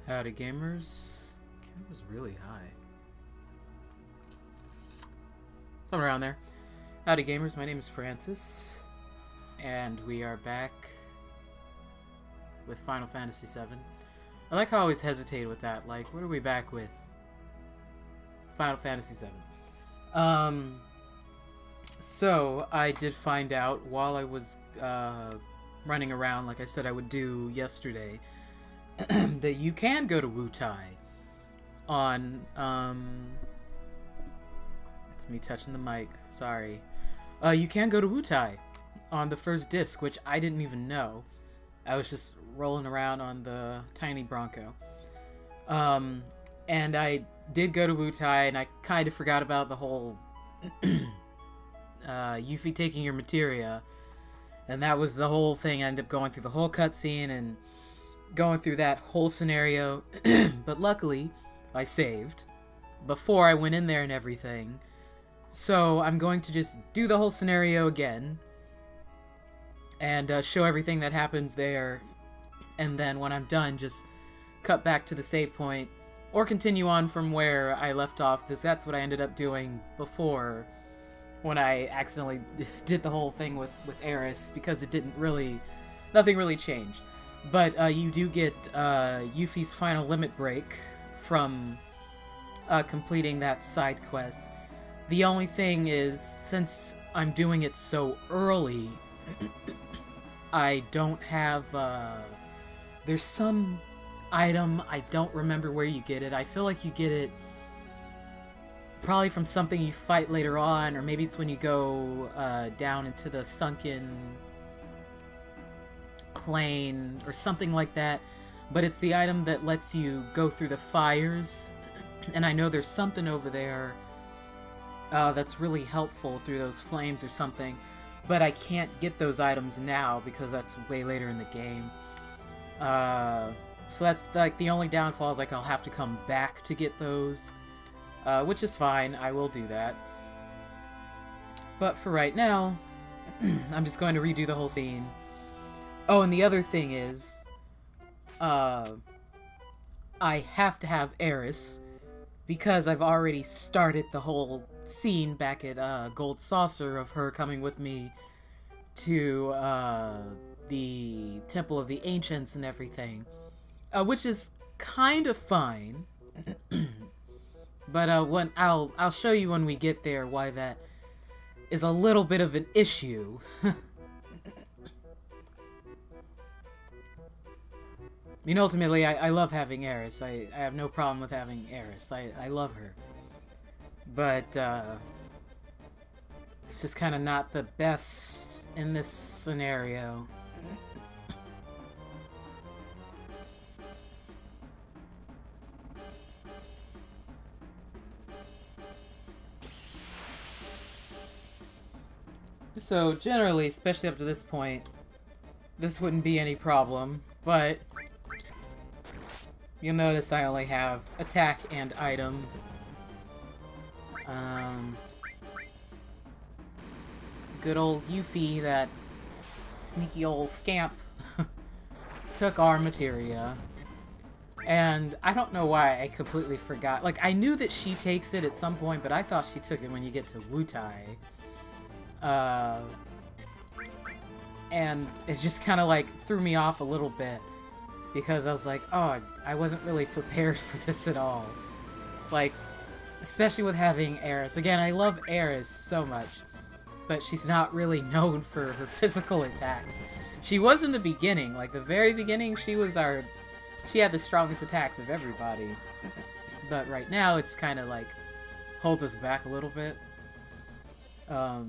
Howdy gamers. Camera's really high. Somewhere around there. Howdy gamers, my name is Francis, and we are back with Final Fantasy VII. I like how I always hesitate with that, like, what are we back with? Final Fantasy VII. So, I did find out while I was running around, like I said I would do yesterday, that you can go to Wutai on, it's me touching the mic, sorry. You can go to Wutai on the first disc, which I didn't even know. I was just rolling around on the tiny Bronco. And I did go to Wutai, and I kind of forgot about the whole Yuffie taking your Materia. And that was the whole thing. I ended up going through the whole cutscene and going through that whole scenario. But luckily, I saved before I went in there and everything. So I'm going to just do the whole scenario again and show everything that happens there and then when I'm done, just cut back to the save point, or continue on from where I left off, because that's what I ended up doing before, when I accidentally did the whole thing with Eris, because it didn't really, nothing really changed. But you do get Yuffie's final limit break from completing that side quest. The only thing is, since I'm doing it so early, I don't have, there's some item, I don't remember where you get it. I feel like you get it probably from something you fight later on, or maybe it's when you go down into the sunken plane, or something like that. But it's the item that lets you go through the fires, and I know there's something over there that's really helpful through those flames or something, but I can't get those items now because that's way later in the game. So that's like the only downfall, is like I'll have to come back to get those, which is fine. I will do that. But for right now, I'm just going to redo the whole scene. Oh, and the other thing is, I have to have Eris, because I've already started the whole scene back at Gold Saucer of her coming with me to the Temple of the Ancients and everything, which is kind of fine. But when I'll show you when we get there why that is a little bit of an issue. I mean, ultimately, I love having Eris. I have no problem with having Eris. I love her. But, it's just kind of not the best in this scenario. So, generally, especially up to this point, this wouldn't be any problem, but you'll notice I only have attack and item. Good old Yuffie, that sneaky old scamp, took our Materia. And I don't know why I completely forgot. Like, I knew that she takes it at some point, but I thought she took it when you get to Wutai. And it just kind of, like, threw me off a little bit. Because I was like, oh, I wasn't really prepared for this at all. Like, especially with having Eris. Again, I love Eris so much, but she's not really known for her physical attacks. She was in the beginning, like the very beginning, she had the strongest attacks of everybody. But right now, it's kind of like, holds us back a little bit. A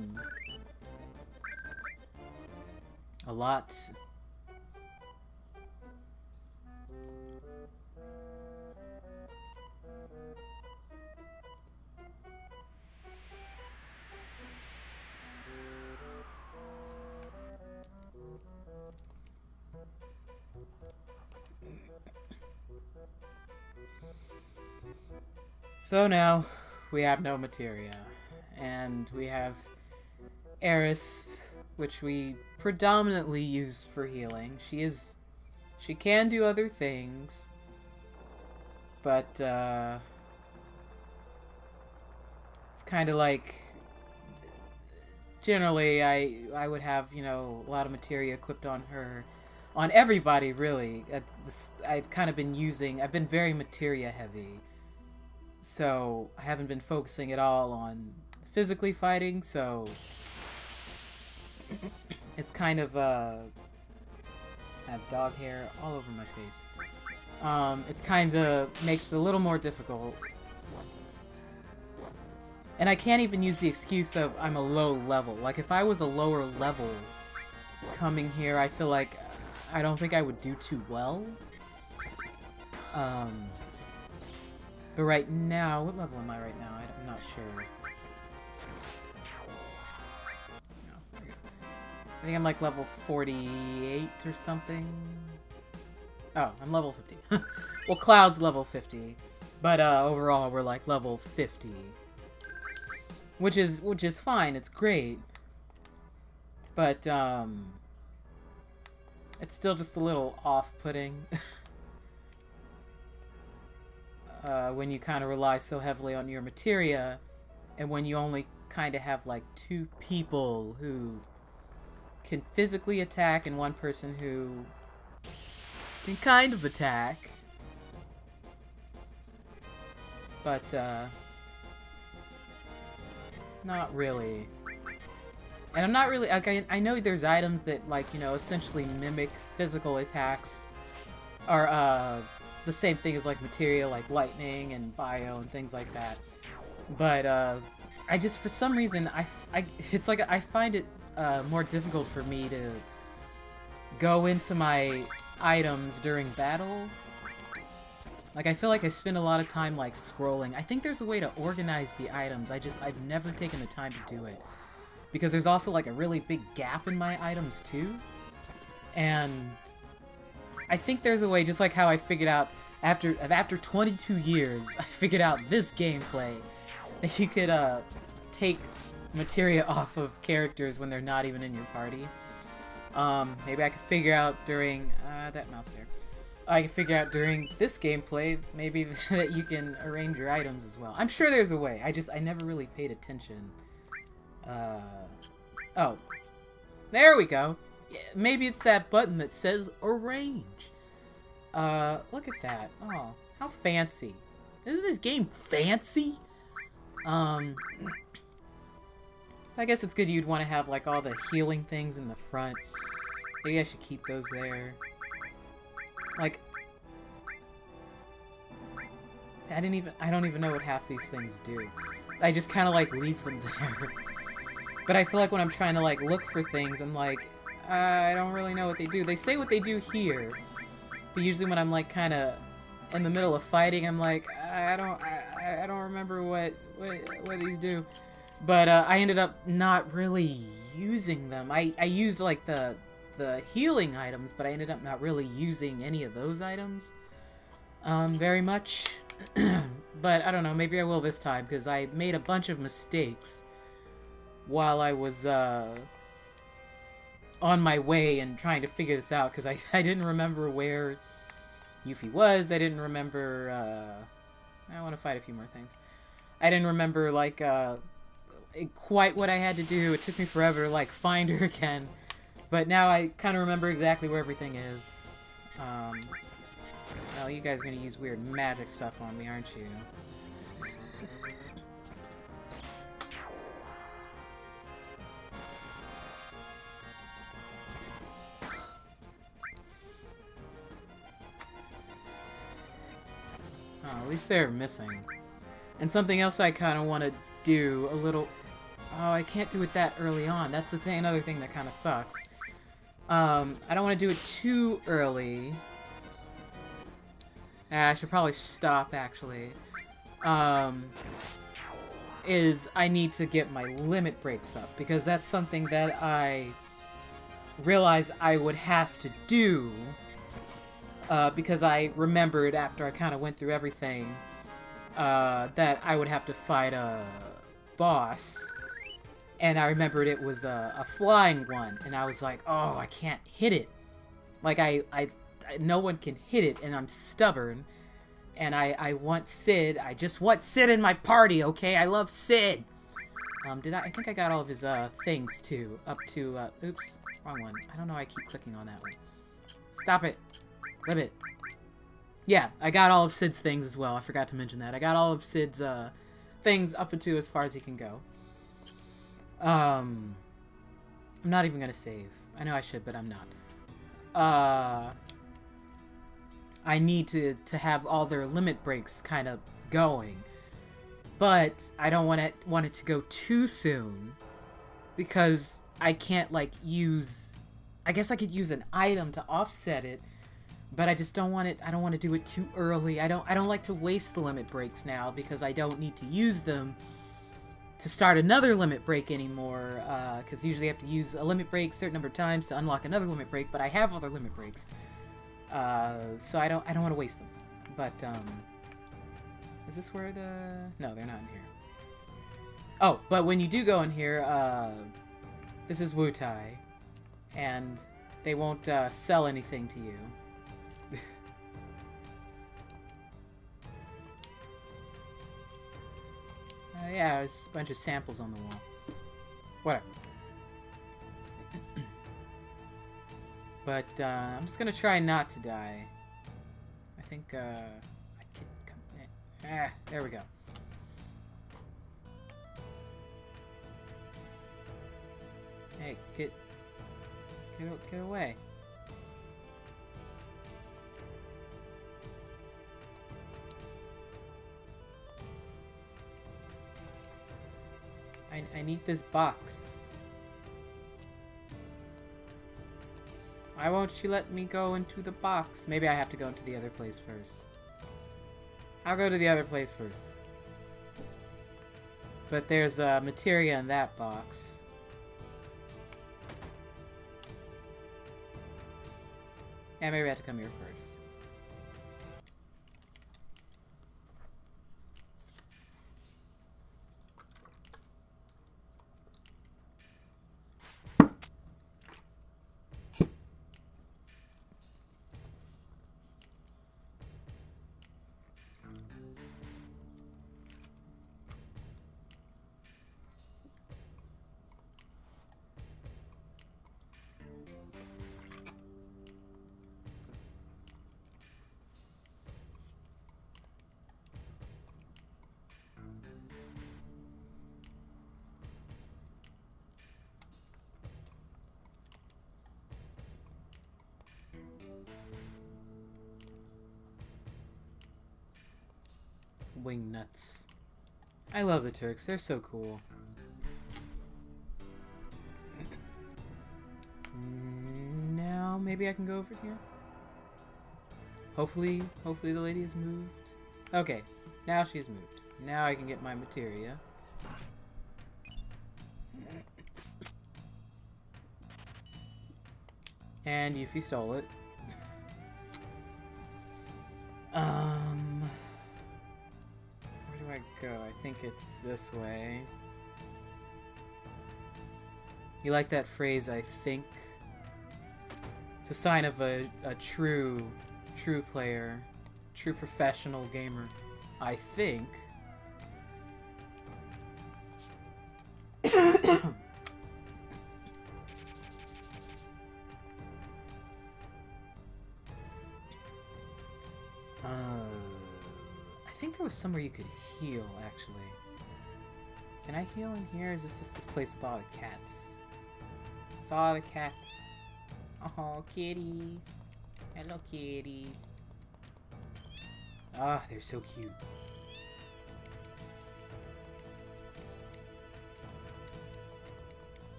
lot. So now, we have no Materia, and we have Eris, which we predominantly use for healing. She can do other things, but, it's kind of like, generally, I would have, you know, a lot of Materia equipped on her, on everybody, really. I've kind of been I've been very Materia heavy. So, I haven't been focusing at all on physically fighting, so it's kind of, I have dog hair all over my face. It's kind of makes it a little more difficult. And I can't even use the excuse of I'm a low level. Like, if I was a lower level coming here, I feel like I don't think I would do too well. But right now, what level am I right now? I'm not sure. No. I think I'm like level 48 or something. Oh, I'm level 50. Well, Cloud's level 50, but overall we're like level 50, which is fine. It's great, but It's still just a little off-putting. When you kind of rely so heavily on your materia, and when you only kind of have like 2 people who can physically attack and 1 person who can kind of attack. But, not really. And I'm not really, like, I know there's items that, like, you know, essentially mimic physical attacks, or, the same thing as, like, materia, like lightning and bio and things like that. But, I just, for some reason, it's like, I find it, more difficult for me to go into my items during battle. Like, I feel like I spend a lot of time, like, scrolling. I think there's a way to organize the items. I've never taken the time to do it. Because there's also, like, a really big gap in my items, too. And I think there's a way, just like how I figured out, after 22 years, I figured out this gameplay, that you could, take materia off of characters when they're not even in your party. Maybe I could figure out during, that mouse there. I can figure out during this gameplay, maybe that you can arrange your items as well. I'm sure there's a way, I never really paid attention. Oh. There we go. Yeah, maybe it's that button that says arrange. Look at that. Oh, how fancy. Isn't this game fancy? I guess it's good you'd want to have, like, all the healing things in the front. Maybe I should keep those there. Like, I don't even know what half these things do. I just kind of, like, leave them there. But I feel like when I'm trying to, like, look for things, I'm like, I don't really know what they do. They say what they do here, but usually when I'm, like, kind of in the middle of fighting, I'm like, I don't remember what these do. But I ended up not really using them. I used, like, the healing items, but I ended up not really using any of those items very much. But I don't know, maybe I will this time, because I made a bunch of mistakes while I was on my way and trying to figure this out, because I didn't remember where YUFFIE was. I didn't remember, I want to fight a few more things. I didn't remember, like, quite what I had to do. It took me forever to, like, find her again. But now I kind of remember exactly where everything is. Well, you guys are going to use weird magic stuff on me, aren't you? Oh, at least they're missing. And something else I kind of want to do a little... Oh, I can't do it that early on. That's the thing. Another thing that kind of sucks. I don't want to do it too early. I should probably stop, actually. Is I need to get my limit breaks up, because that's something that I realized I would have to do, because I remembered after I kind of went through everything, that I would have to fight a boss. And I remembered it was a flying one, and I was like, oh, I can't hit it. Like, no one can hit it, and I'm stubborn. And I want Sid. I just want Sid in my party, okay? I love Sid! I think I got all of his, things, too. Up to, oops, wrong one. I don't know why I keep clicking on that one. Stop it. Limit. Yeah, I got all of Sid's things as well. I forgot to mention that. I got all of Sid's, things up to as far as he can go. I'm not even gonna save. I know I should, but I'm not. I need to have all their limit breaks kind of going. But I don't want it to go too soon, because I can't, like, use... I guess I could use an item to offset it, but I just don't want it... I don't want to do it too early. I don't like to waste the limit breaks now, because I don't need to use them to start another limit break anymore, because usually I have to use a limit break a certain number of times to unlock another limit break, but I have other limit breaks. So I don't want to waste them. But, is this where the... No, they're not in here. Oh, but when you do go in here, this is Wutai, and they won't sell anything to you. Yeah, there's a bunch of samples on the wall. Whatever. But I'm just gonna try not to die. I think I can come. There we go. Hey, get away. I need this box. Why won't she let me go into the box? Maybe I have to go into the other place first. I'll go to the other place first. But there's materia in that box. Yeah, maybe I have to come here first. Wing nuts. I love the Turks. They're so cool. Now maybe I can go over here. Hopefully the lady has moved. Okay, now she's moved. Now I can get my materia. And Yuffie stole it. Where do I go? I think it's this way. You like that phrase, I think? It's a sign of a true player, true professional gamer. I think. I think there was somewhere you could heal, actually. Can I heal in here? Is this place with all the cats? It's all the cats. Oh, kitties. Hello, kitties. Ah, they're so cute.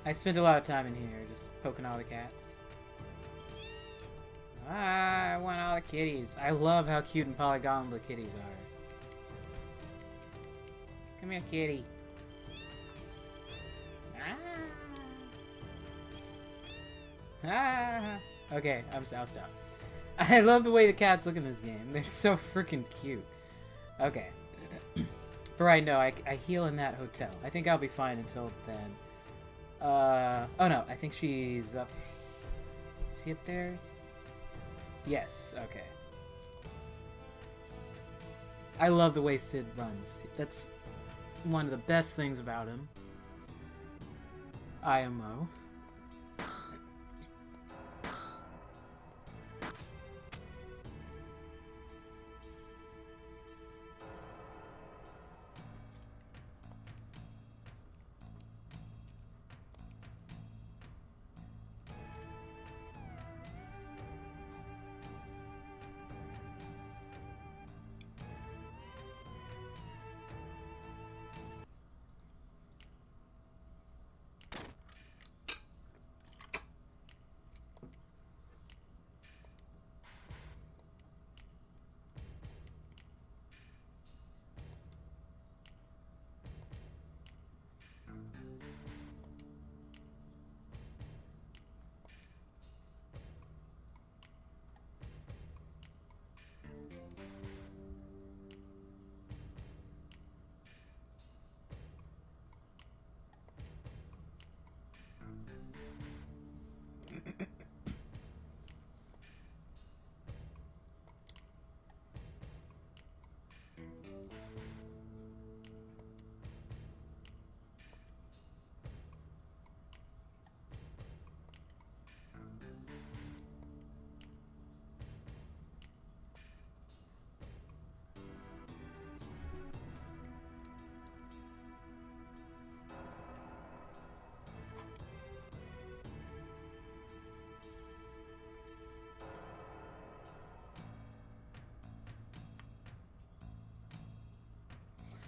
I spent a lot of time in here just poking all the cats. Ah, I want all the kitties. I love how cute and polygonal the kitties are. Come here, kitty. Ah. Okay, I'll stop. I love the way the cats look in this game. They're so freaking cute. Okay. But right, no, I heal in that hotel. I think I'll be fine until then. Oh no, I think she's up. Is she up there? Yes, okay. I love the way Sid runs. That's one of the best things about him. IMO.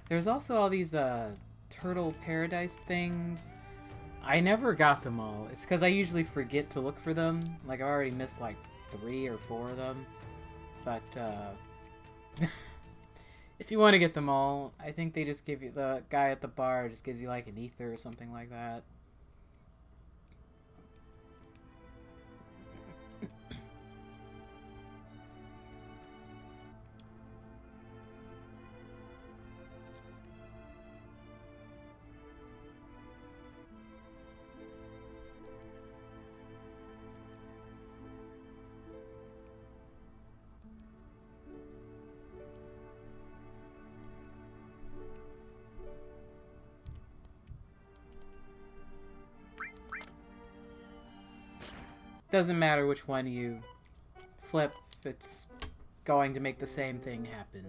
There's also all these turtle paradise things. I never got them all. It's because I usually forget to look for them. Like, I already missed like 3 or 4 of them. But if you want to get them all, I think they just give you, the guy at the bar just gives you like an ether or something like that. Doesn't matter which one you flip, it's going to make the same thing happen.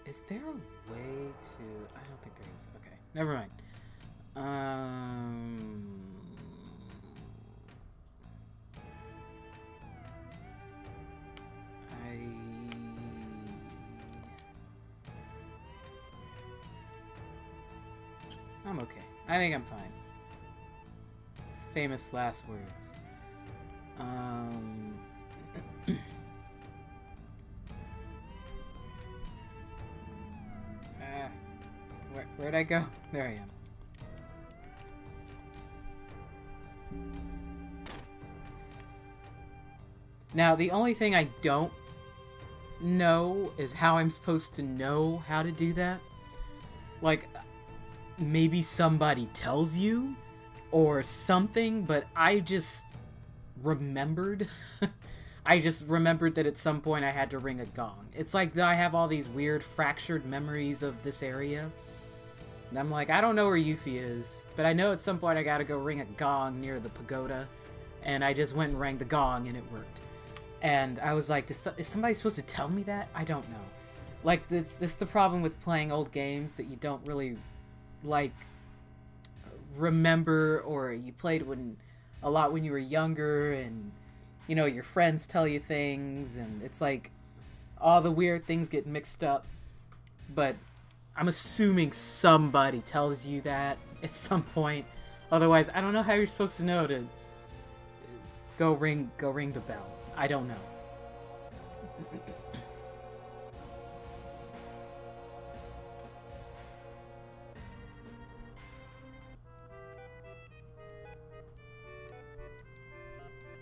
Is there a way to... I don't think there is. Okay, never mind. I'm okay. I think I'm fine. It's famous last words. Where'd I go? There I am. Now, the only thing I don't know is how I'm supposed to know how to do that. Like, maybe somebody tells you or something, but I just remembered. I just remembered that at some point I had to ring a gong. It's like I have all these weird fractured memories of this area. And I'm like, I don't know where Yuffie is, but I know at some point I gotta go ring a gong near the pagoda. And I just went and rang the gong and it worked. And I was like, is somebody supposed to tell me that? I don't know. Like, this is the problem with playing old games, that you don't really, like, remember, or you played a lot when you were younger, and, you know, your friends tell you things, and it's like, all the weird things get mixed up. But I'm assuming somebody tells you that at some point. Otherwise, I don't know how you're supposed to know to go ring the bell. I don't know.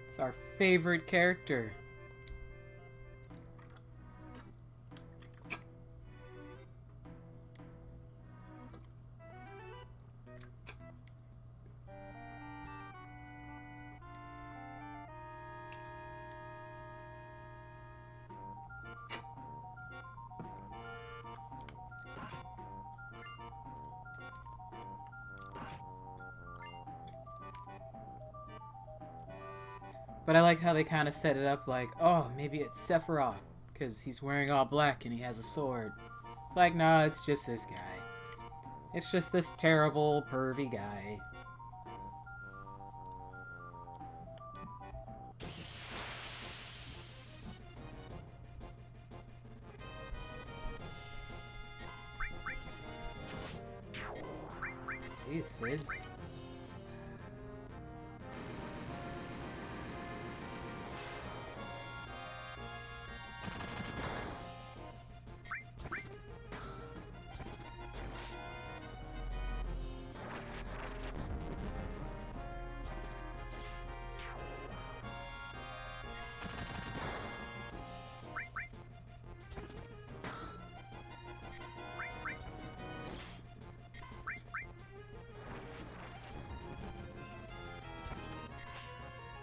It's our favorite character. But I like how they kind of set it up like, oh, maybe it's Sephiroth, because he's wearing all black and he has a sword. Like, no, it's just this guy. It's just this terrible, pervy guy. Jeez, Sid.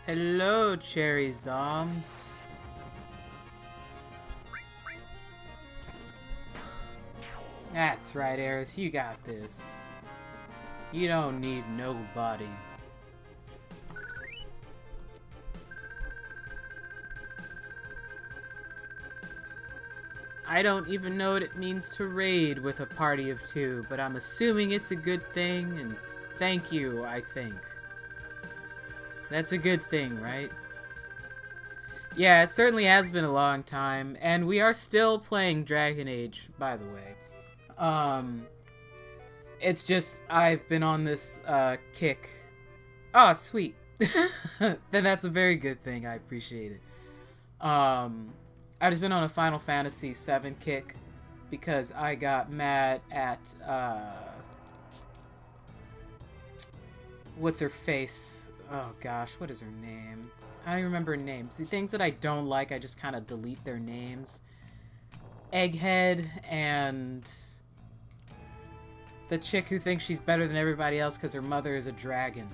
Hello, Cherry Zombs. That's right, Eris. You got this. You don't need nobody. I don't even know what it means to raid with a party of 2, but I'm assuming it's a good thing, and thank you, I think. That's a good thing, right? Yeah, it certainly has been a long time, and we are still playing Dragon Age, by the way. It's just, I've been on this, kick. Oh, sweet. Then that's a very good thing, I appreciate it. I've just been on a Final Fantasy VII kick, because I got mad at, what's her face? Oh gosh, what is her name? I don't even remember her name. See, things that I don't like, I just kind of delete their names. Egghead and the chick who thinks she's better than everybody else because her mother is a dragon.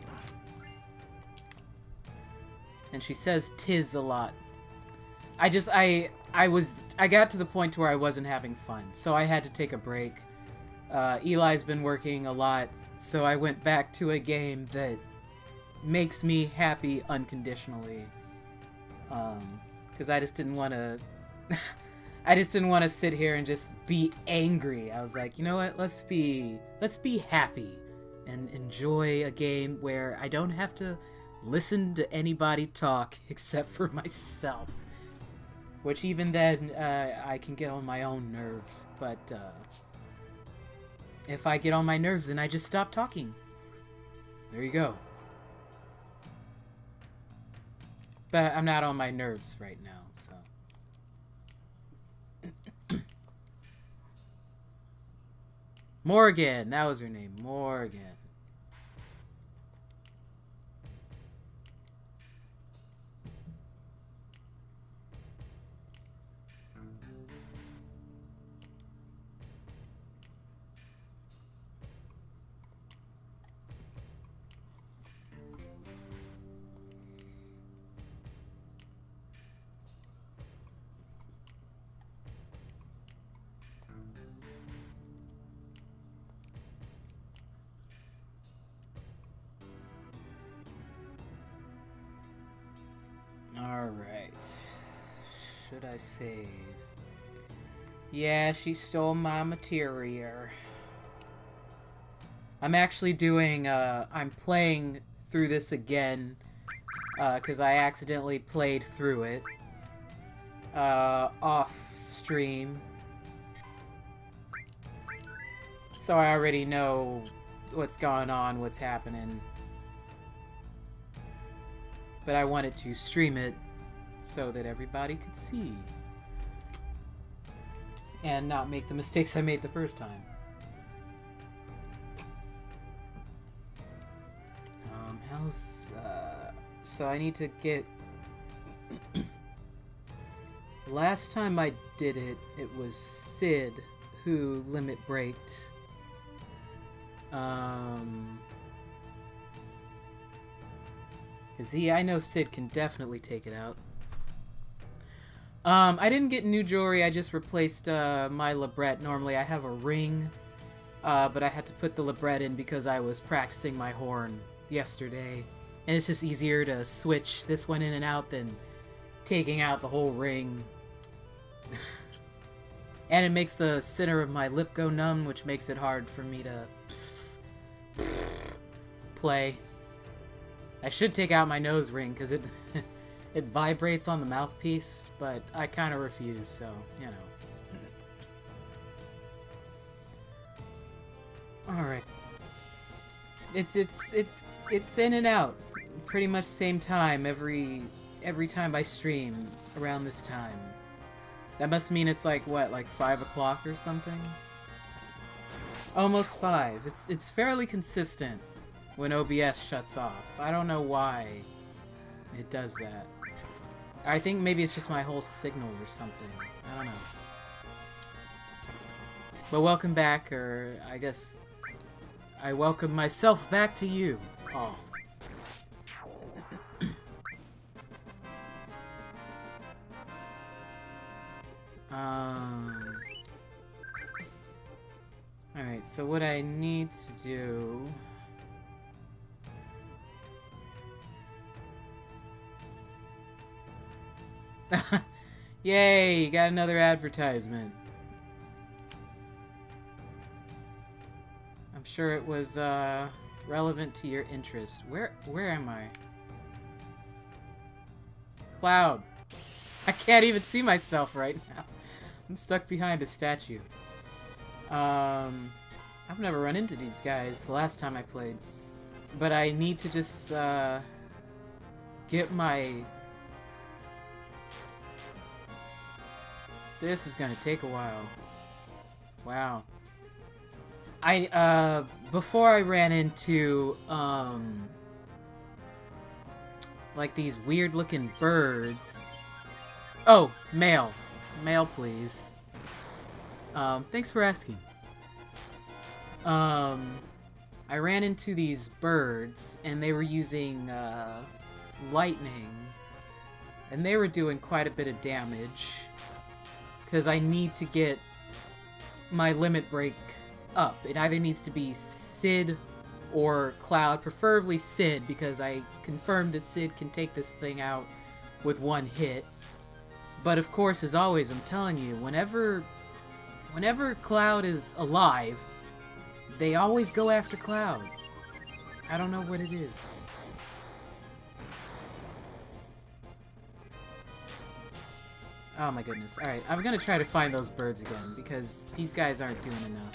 And she says "tis" a lot. I got to the point where I wasn't having fun, so I had to take a break. Eli's been working a lot, so I went back to a game that makes me happy unconditionally. Because I just didn't want to... I just didn't want to sit here and just be angry. I was like, you know what? Let's be happy and enjoy a game where I don't have to listen to anybody talk except for myself. Which even then, I can get on my own nerves. But if I get on my nerves, then I just stop talking. There you go. But I'm not on my nerves right now, so. Morgan, that was her name, Morgan. Alright. Should I save? Yeah, she stole my Materia. I'm actually doing, I'm playing through this again, because I accidentally played through it, off stream. So I already know what's going on, what's happening. But I wanted to stream it so that everybody could see. And not make the mistakes I made the first time. So I need to get... Last time I did it, it was Sid who limit braked. Cause I know Sid can definitely take it out. I didn't get new jewelry, I just replaced my labret. Normally I have a ring, but I had to put the labret in because I was practicing my horn yesterday. And it's just easier to switch this one in and out than taking out the whole ring. And it makes the center of my lip go numb, which makes it hard for me to play. I should take out my nose ring, because it it vibrates on the mouthpiece, but I kind of refuse, so, you know. Alright. It's in and out. Pretty much same time every time I stream around this time. That must mean it's like, what, like 5 o'clock or something? Almost 5. It's fairly consistent when OBS shuts off. I don't know why it does that. I think maybe it's just my whole signal or something. I don't know. But welcome back, or I guess I welcome myself back to you. Oh. Alright, so what I need to do... Yay! Got another advertisement. I'm sure it was relevant to your interest. Where am I? Cloud. I can't even see myself right now. I'm stuck behind a statue. I've never run into these guys the last time I played. But I need to just get my... This is gonna take a while. Wow. Before I ran into, like these weird looking birds. Oh, mail. Mail, please. Thanks for asking. I ran into these birds, and they were using, lightning. And they were doing quite a bit of damage. Because I need to get my limit break up. It either needs to be Sid or Cloud, preferably Sid, because I confirmed that Sid can take this thing out with one hit. But of course, as always, I'm telling you, whenever Cloud is alive, they always go after Cloud. I don't know what it is. Oh my goodness. Alright, I'm gonna try to find those birds again, because these guys aren't doing enough.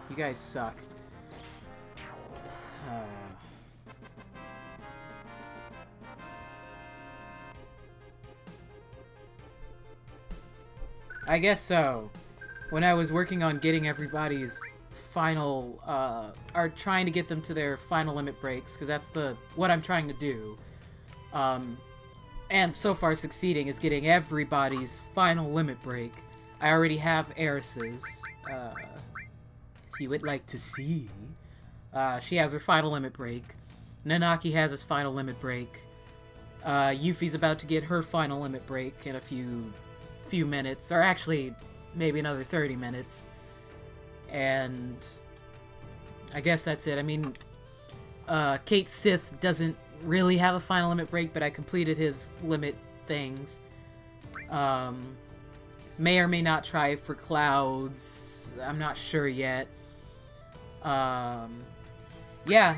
You guys suck. I guess so. When I was working on getting everybody's final, or trying to get them to their final limit breaks, because that's what I'm trying to do. And so far succeeding is getting everybody's final limit break. I already have Eris's, if you would like to see. She has her final limit break. Nanaki has his final limit break. Yuffie's about to get her final limit break in a few minutes, or actually, maybe another 30 minutes. And I guess that's it. I mean, Kate Sith doesn't really have a final limit break, but I completed his limit things. May or may not try for Clouds. I'm not sure yet. Yeah,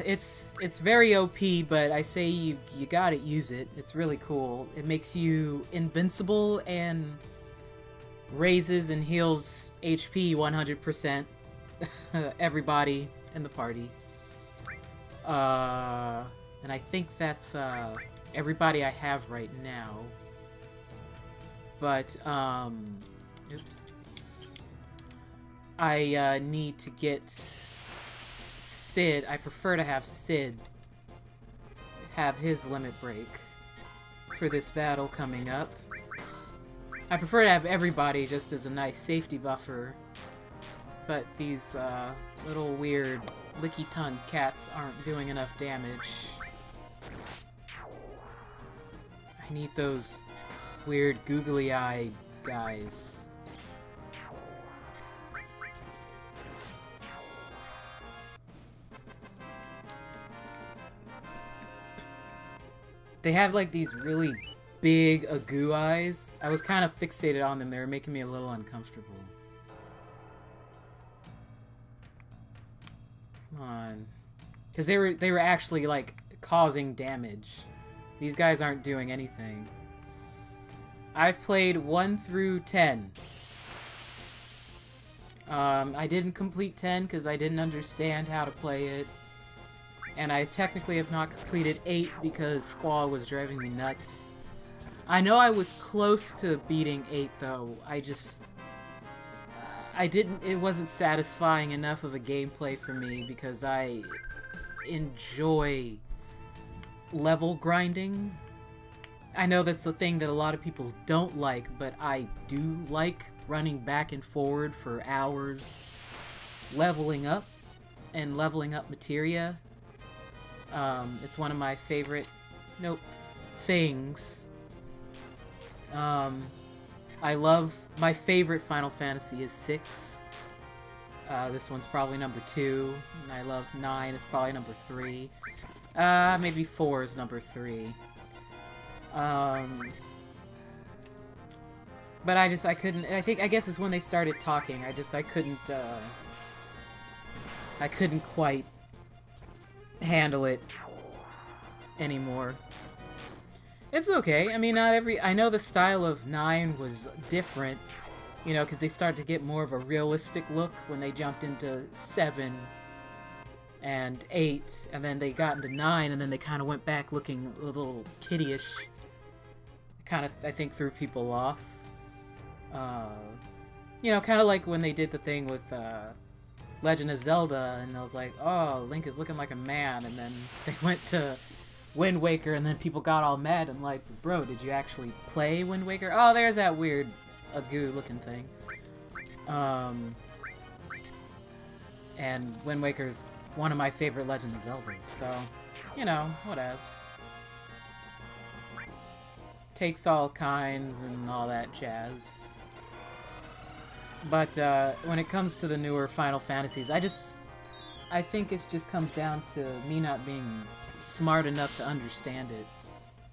it's very OP, but I say you gotta use it. It's really cool. It makes you invincible and raises and heals HP 100%. Everybody in the party. And I think that's everybody I have right now. But oops. I need to get Sid. I prefer to have Sid have his limit break for this battle coming up. I prefer to have everybody just as a nice safety buffer, but these little weird licky-tongued cats aren't doing enough damage. I need those weird googly-eyed guys. They have like these really big agoo eyes. I was kind of fixated on them. They were making me a little uncomfortable. Come on. Because they were actually like causing damage. These guys aren't doing anything. I've played 1 through 10. I didn't complete 10 because I didn't understand how to play it. And I technically have not completed 8 because Squall was driving me nuts. I know I was close to beating 8 though. It wasn't satisfying enough of a gameplay for me because I enjoy level grinding. I know that's the thing that a lot of people don't like, but I do like running back and forward for hours, leveling up, and leveling up Materia. It's one of my favorite, things. I love, my favorite Final Fantasy is 6. This one's probably number 2, and I love 9 is probably number 3. Maybe 4 is number 3. But I couldn't, I guess it's when they started talking, I couldn't quite handle it anymore. It's okay, I mean, I know the style of 9 was different, you know, because they started to get more of a realistic look when they jumped into 7 and 8, and then they got into 9, and then they kind of went back looking a little kiddie-ish. Kind of, I think, threw people off. You know, kind of like when they did the thing with Legend of Zelda, and I was like, oh, Link is looking like a man, and then they went to Wind Waker, and then people got all mad. I'm like, bro, did you actually play Wind Waker? Oh, there's that weird Agoo-looking thing. And Wind Waker's one of my favorite Legend of Zeldas, so, you know, whatevs. Takes all kinds and all that jazz. But when it comes to the newer Final Fantasies, I think it just comes down to me not being smart enough to understand it.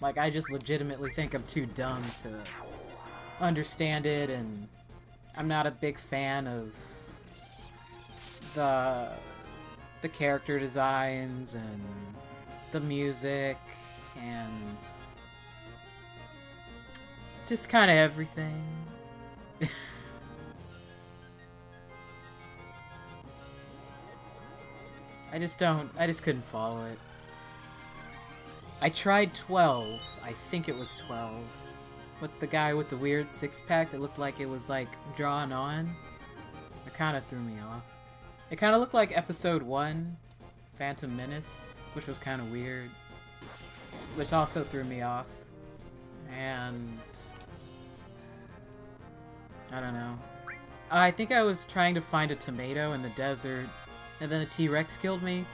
Like, I just legitimately think I'm too dumb to understand it, and I'm not a big fan of the character designs and the music and just kind of everything. I just couldn't follow it. I tried 12, I think it was 12, with the guy with the weird six-pack that looked like it was, like, drawn on. It kind of threw me off. It kind of looked like Episode 1, Phantom Menace, which was kind of weird, which also threw me off. And I don't know. I think I was trying to find a tomato in the desert, and then a T-Rex killed me,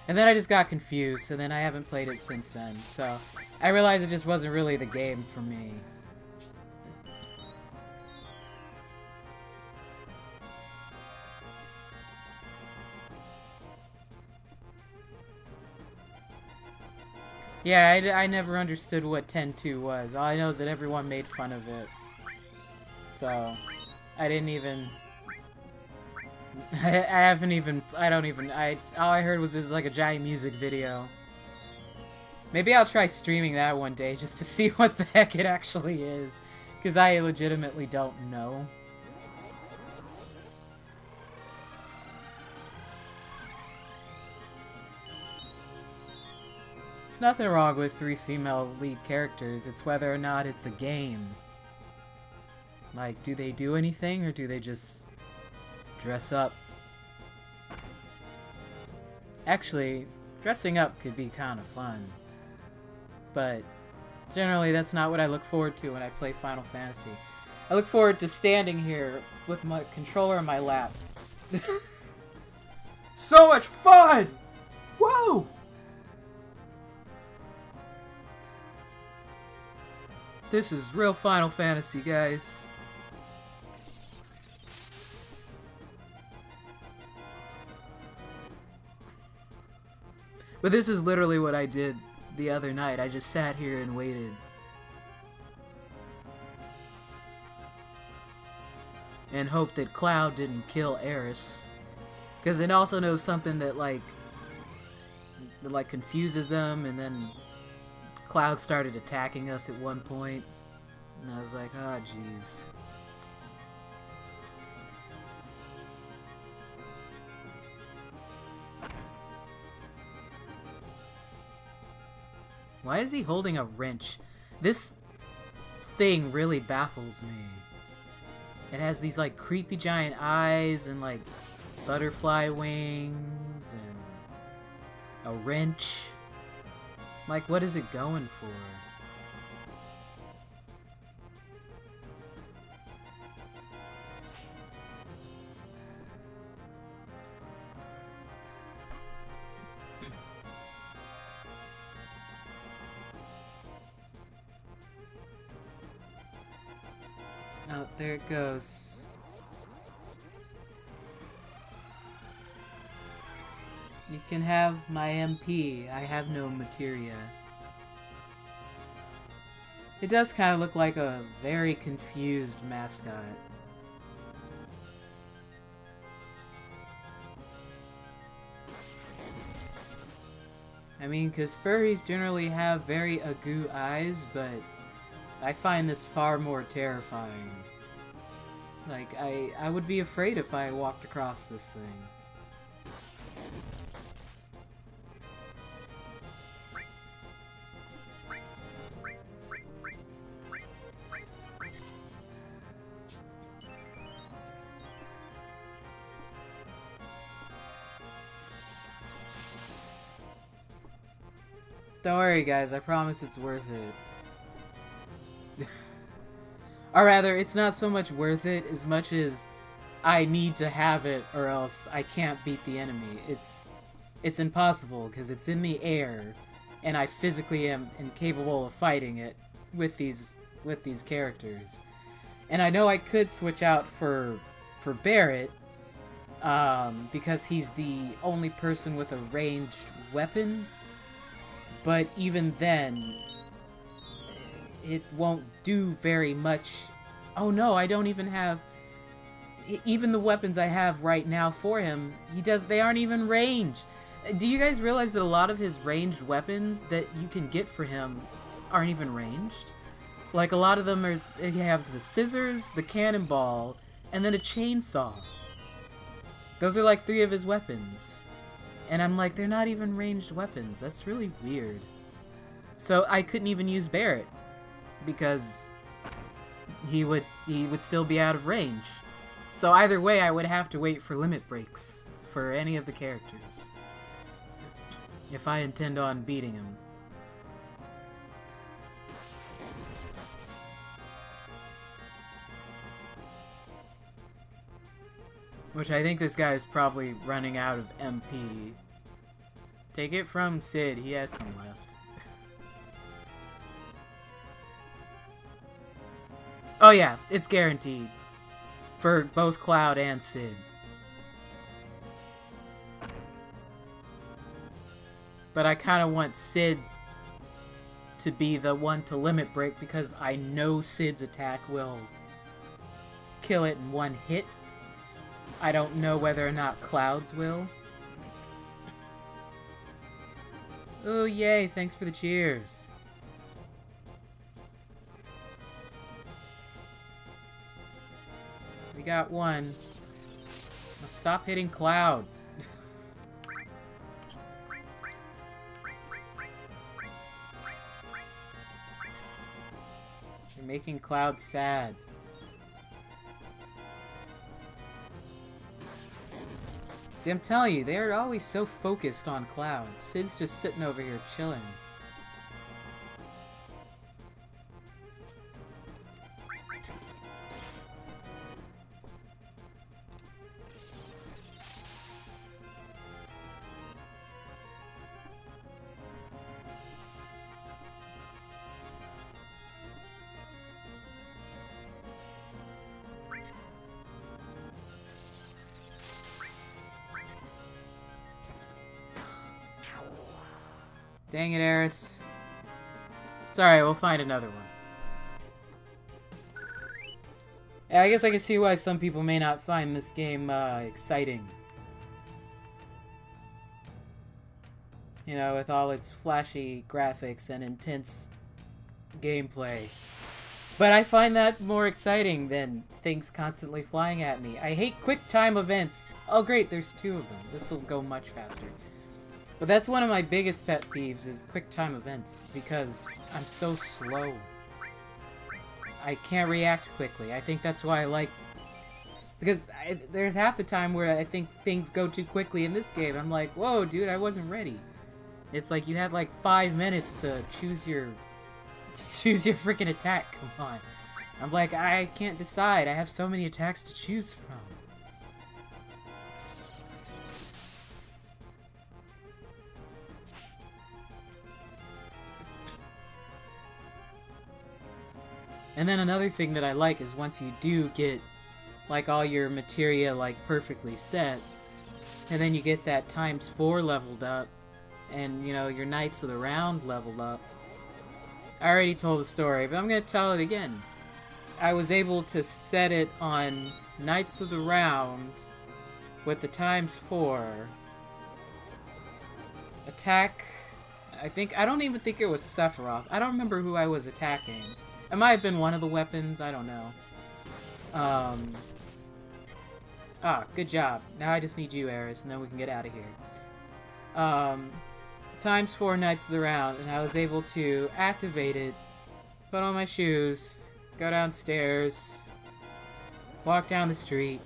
and then I just got confused, and then I haven't played it since then, so I realized it just wasn't really the game for me. Yeah, I never understood what 10-2 was. All I know is that everyone made fun of it. So, I didn't even... all I heard was this like a giant music video. Maybe I'll try streaming that one day just to see what the heck it actually is. Because I legitimately don't know. There's nothing wrong with 3 female lead characters, it's whether or not it's a game. Like, do they do anything, or do they just dress up? Actually, dressing up could be kind of fun. But generally, that's not what I look forward to when I play Final Fantasy. I look forward to standing here with my controller in my lap. So much fun! Whoa! This is real Final Fantasy, guys. But this is literally what I did the other night. I just sat here and waited. And hoped that Cloud didn't kill Aeris. Because it also knows something that, like, confuses them, and then Cloud started attacking us at one point. And I was like, oh, jeez. Why is he holding a wrench? This thing really baffles me. It has these, like, creepy giant eyes and, like, butterfly wings and a wrench. Like, what is it going for? Oh, there it goes. You can have my MP. I have no materia. It does kind of look like a very confused mascot. I mean, because furries generally have very agoo eyes, but I find this far more terrifying. Like, I would be afraid if I walked across this thing. Don't worry, guys. I promise it's worth it. Or rather, it's not so much worth it as much as I need to have it or else I can't beat the enemy. It's impossible because it's in the air and I physically am incapable of fighting it with these characters. And I know I could switch out for Barrett because he's the only person with a ranged weapon. But even then, it won't do very much. Oh no, I don't even have... Even the weapons I have right now for him, they aren't even ranged. Do you guys realize that a lot of his ranged weapons that you can get for him aren't even ranged? Like, a lot of them you have the scissors, the cannonball, and then a chainsaw. Those are like 3 of his weapons. And I'm like, they're not even ranged weapons. That's really weird. So I couldn't even use Barrett because he would still be out of range. So either way, I would have to wait for limit breaks for any of the characters if I intend on beating him. Which I think this guy is probably running out of MP. Take it from Sid, he has some left. Oh yeah, it's guaranteed. For both Cloud and Sid. But I kind of want Sid to be the one to limit break because I know Sid's attack will kill it in one hit. I don't know whether or not Cloud's will. Oh, yay, thanks for the cheers. We got one. Now stop hitting Cloud. You're making Cloud sad. See, I'm telling you, they're always so focused on Cloud. Sid's just sitting over here chilling. Dang it, Eris. It's alright, we'll find another one. Yeah, I guess I can see why some people may not find this game exciting. You know, with all its flashy graphics and intense gameplay. But I find that more exciting than things constantly flying at me. I hate quick time events. Oh great, there's 2 of them. This will go much faster. But that's one of my biggest pet peeves, is quick time events, because I'm so slow. I can't react quickly. I think that's why I like... Because there's half the time where I think things go too quickly in this game. I'm like, whoa, dude, I wasn't ready. It's like you had like 5 minutes to choose your freaking attack. Come on. I'm like, I can't decide. I have so many attacks to choose from. And then another thing that I like is once you do get, like, all your materia, like, perfectly set, And then you get that ×4 leveled up. And, you know, your Knights of the Round leveled up. I already told the story, but I'm going to tell it again. I was able to set it on Knights of the Round with the ×4. Attack... I don't even think it was Sephiroth. I don't remember who I was attacking. It might have been one of the weapons, I don't know. Good job. Now I just need you, Eris, and then we can get out of here. ×4 Knights of the Round, and I was able to activate it, put on my shoes, go downstairs, walk down the street,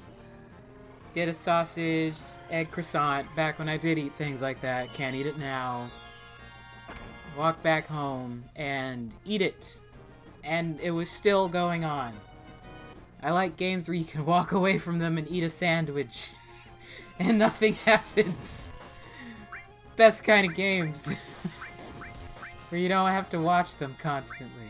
get a sausage, egg croissant, back when I did eat things like that, can't eat it now. Walk back home, and eat it. And it was still going on. I like games where you can walk away from them and eat a sandwich, and nothing happens. Best kind of games. Where you don't have to watch them constantly.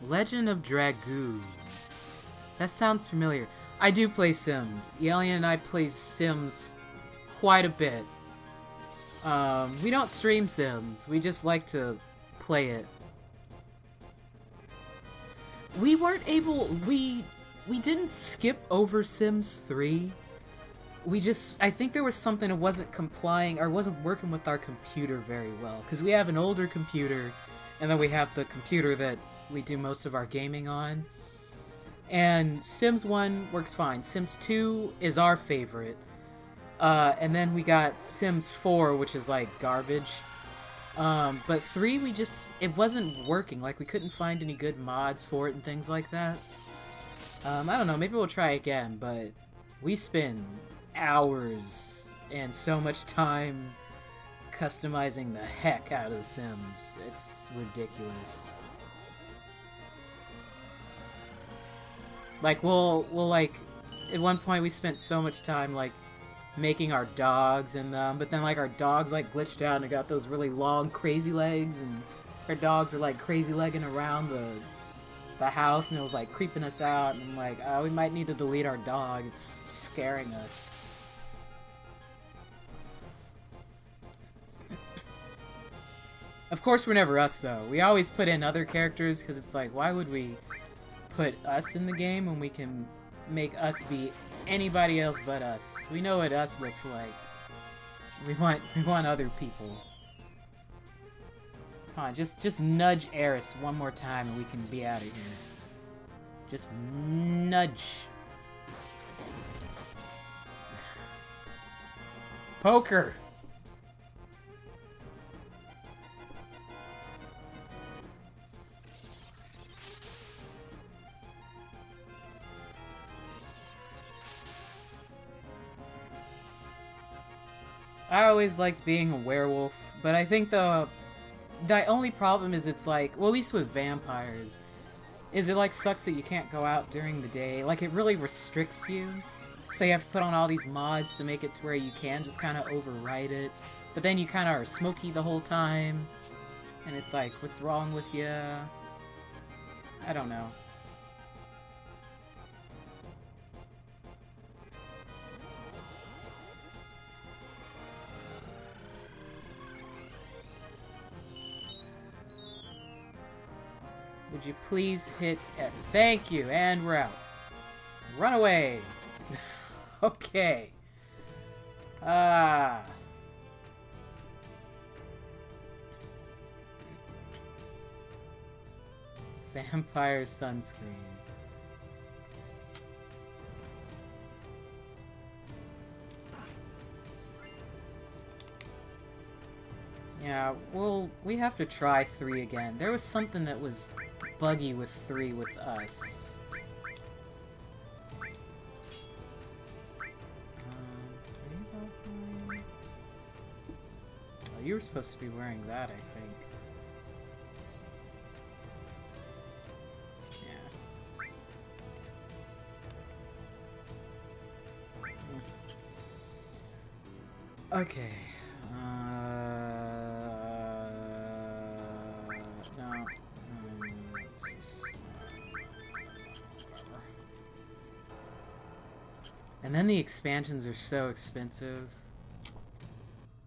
Legend of Dragoon. That sounds familiar. I do play Sims. The Alien and I play Sims quite a bit. We don't stream Sims. We just like to play it. We weren't able... We didn't skip over Sims 3. I think there was something that wasn't complying, or wasn't working with our computer very well. Because we have an older computer, and then we have the computer that we do most of our gaming on. And Sims 1 works fine. Sims 2 is our favorite. And then we got Sims 4, which is like garbage. But 3, it wasn't working. Like, we couldn't find any good mods for it and things like that. I don't know, maybe we'll try again, but we spend hours and so much time customizing the heck out of The Sims. It's ridiculous. Like, we'll like, at one point we spent so much time, like, making our dogs in them, but then, like, our dogs, like, glitched out and it got those really long, crazy legs, and our dogs were, like, crazy legging around the house, and it was, like, creeping us out, and I'm like, oh, we might need to delete our dog, it's scaring us. Of course, we're never us, though. We always put in other characters, because it's like, why would we put us in the game when we can make us be anybody else but us? We know what us looks like. We want other people. Come on, just nudge Eris one more time and we can be out of here. Just nudge. Poker! I always liked being a werewolf, but I think the only problem is it's like, well, at least with vampires, is it like sucks that you can't go out during the day. Like, it really restricts you. So you have to put on all these mods to make it to where you can just kind of override it. But then you kind of are smoky the whole time. And it's like, what's wrong with you? I don't know. Would you please hit F? Thank you, and we're out. Run away! Okay. Vampire sunscreen. Yeah, well, we have to try 3 again. There was something that was buggy with 3 with us. Oh, you were supposed to be wearing that, I think. Yeah. Okay. No, And then the expansions are so expensive.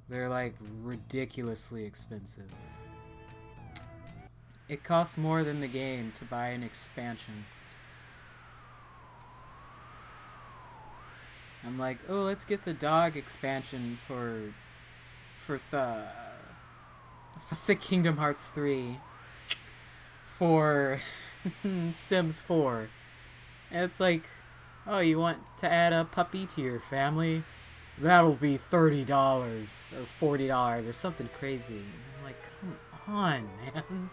They're like ridiculously expensive. It costs more than the game to buy an expansion. I'm like, oh, let's get the dog expansion for I was about to say Kingdom Hearts 3 for Sims 4. And it's like, oh, you want to add a puppy to your family? That'll be $30 or $40 or something crazy. I'm like, come on, man.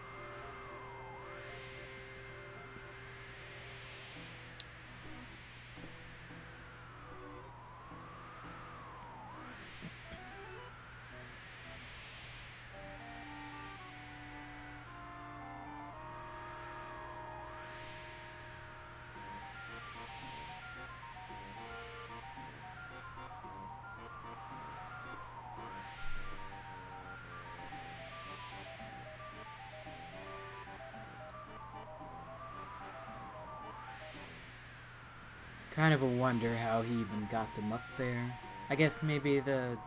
Kind of a wonder how he even got them up there. I guess maybe the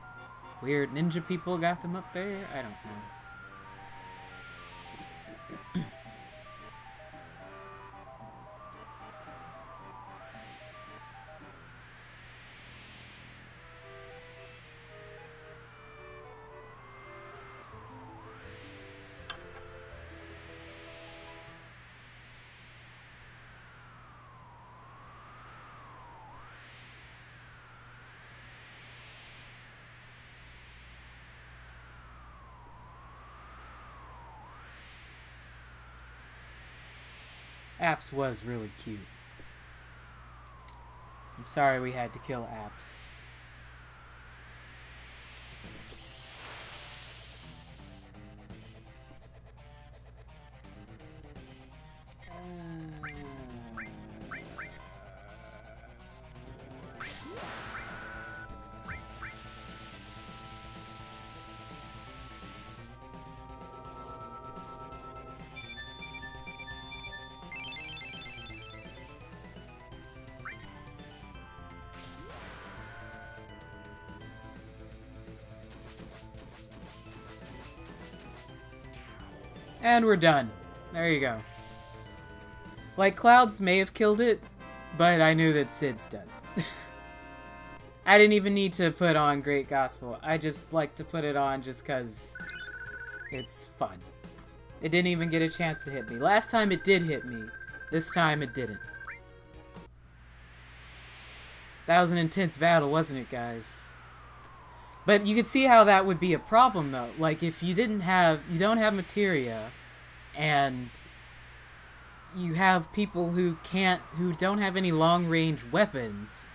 weird ninja people got them up there? I don't know. Apps was really cute. I'm sorry we had to kill Apps. And we're done. There you go. Like, Cloud's may have killed it, but I knew that Sid's does. I didn't even need to put on Great Gospel. I just like to put it on just because it's fun. It didn't even get a chance to hit me. Last time it did hit me. This time it didn't. That was an intense battle, wasn't it, guys? But you could see how that would be a problem, though. Like, if you don't have Materia, and you have people who don't have any long-range weapons,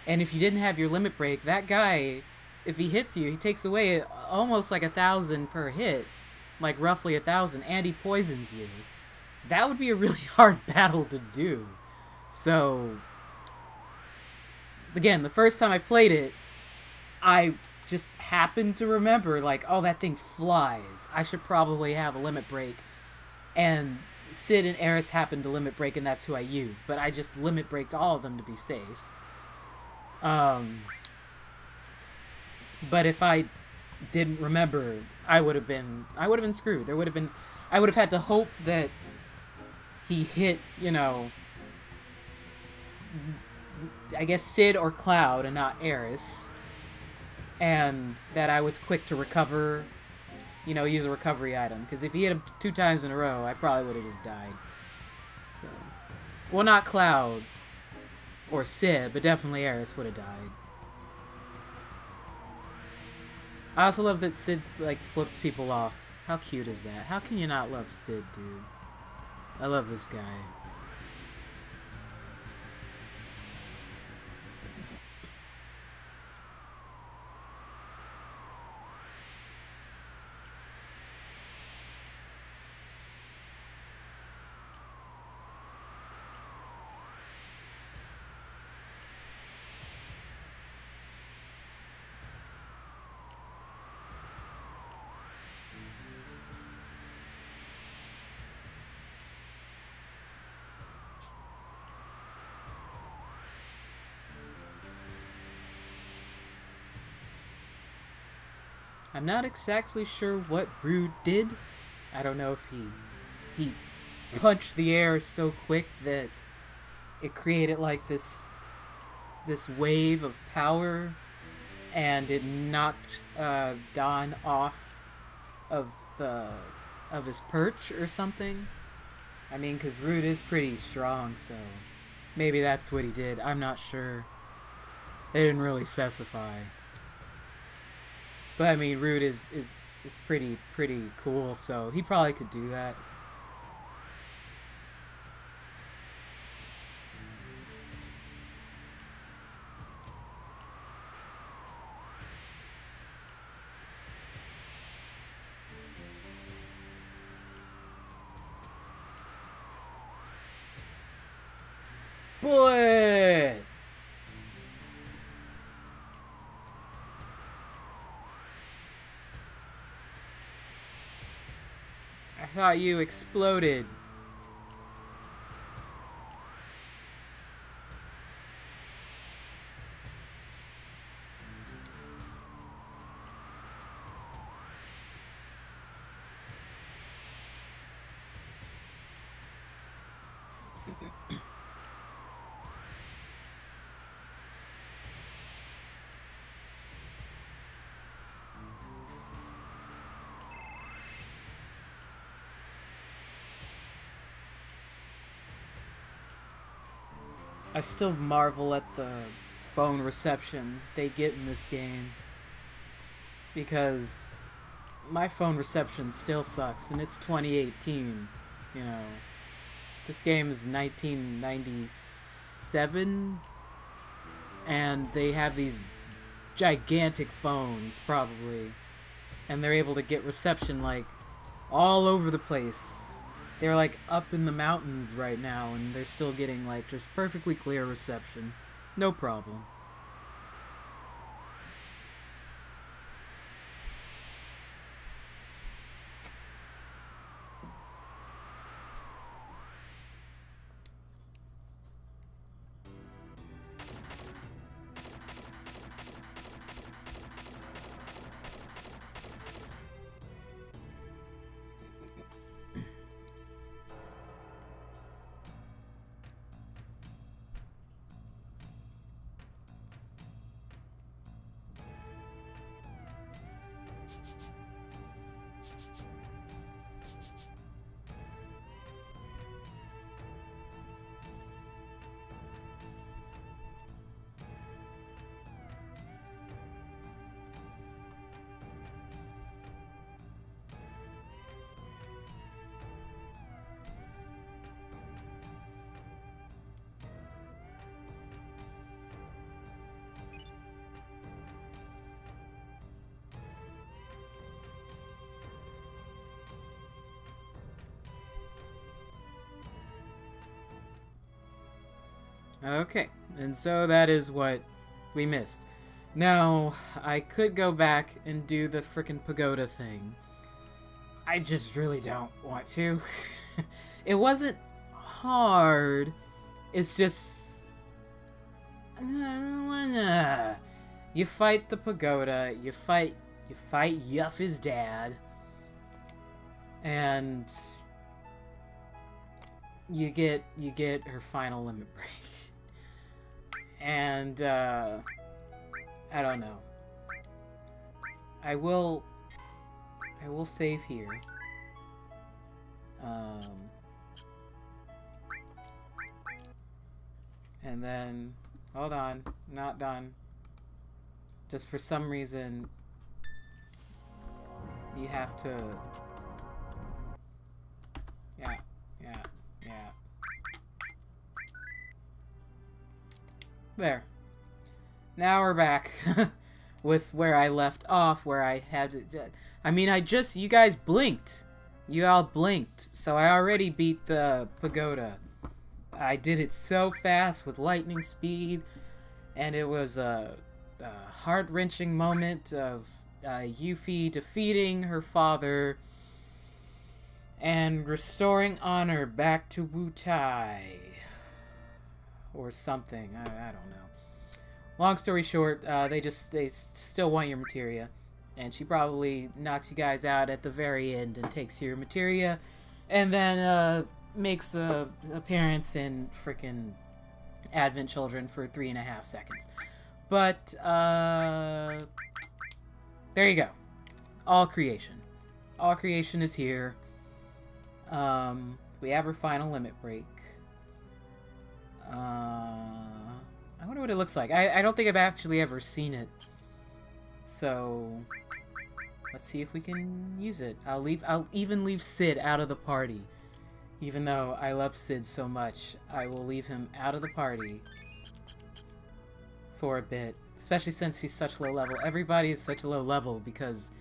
and if you didn't have your limit break, that guy, if he hits you, he takes away almost like 1,000 per hit, like roughly 1,000, and he poisons you. That would be a really hard battle to do. So, again, the first time I played it, I just happened to remember, like, oh, that thing flies. I should probably have a limit break. And Sid and Eris happened to limit break, and that's who I used. But I just limit braked all of them to be safe. But if I didn't remember, I would have been screwed. I would have had to hope that he hit, you know, I guess Sid or Cloud and not Eris. And that I was quick to recover, you know, use a recovery item. Because if he hit him 2 times in a row, I probably would have just died. So, well, not Cloud or Sid, but definitely Eris would have died. I also love that Sid, like, flips people off. How cute is that? How can you not love Sid, dude? I love this guy. I'm not exactly sure what Rude did. I don't know if he punched the air so quick that it created like this wave of power, and it knocked Don off of his perch or something. I mean, because Rude is pretty strong, so maybe that's what he did. I'm not sure. They didn't really specify. But I mean, Rude is pretty cool, so he probably could do that. Boy! I thought you exploded. I still marvel at the phone reception they get in this game, because my phone reception still sucks, and it's 2018, you know. This game is 1997, and they have these gigantic phones, probably, and they're able to get reception, like, all over the place. They're, like, up in the mountains right now, and they're still getting, like, just perfectly clear reception. No problem. Okay, and so that is what we missed. Now, I could go back and do the frickin' pagoda thing. I just really don't want to. It wasn't hard. It's just... I don't wanna. You fight the pagoda, you fight Yuffie's dad, and you get her final limit break. And, I don't know. I will save here. And then, hold on, not done. Just for some reason, you have to, yeah. There. Now we're back with where I left off, where I had to... I mean, you guys blinked. You all blinked. So I already beat the pagoda. I did it so fast with lightning speed, and it was a heart-wrenching moment of Yuffie defeating her father and restoring honor back to Wutai. Or something. I don't know. Long story short, they still want your materia. And she probably knocks you guys out at the very end and takes your materia, and then makes a appearance in frickin' Advent Children for 3.5 seconds. But there you go. All creation. All creation is here. We have her final limit break. I wonder what it looks like. I don't think I've actually ever seen it. So let's see if we can use it. I'll even leave Sid out of the party. Even though I love Sid so much, I will leave him out of the party for a bit. Especially since he's such low level. Everybody is such a low level because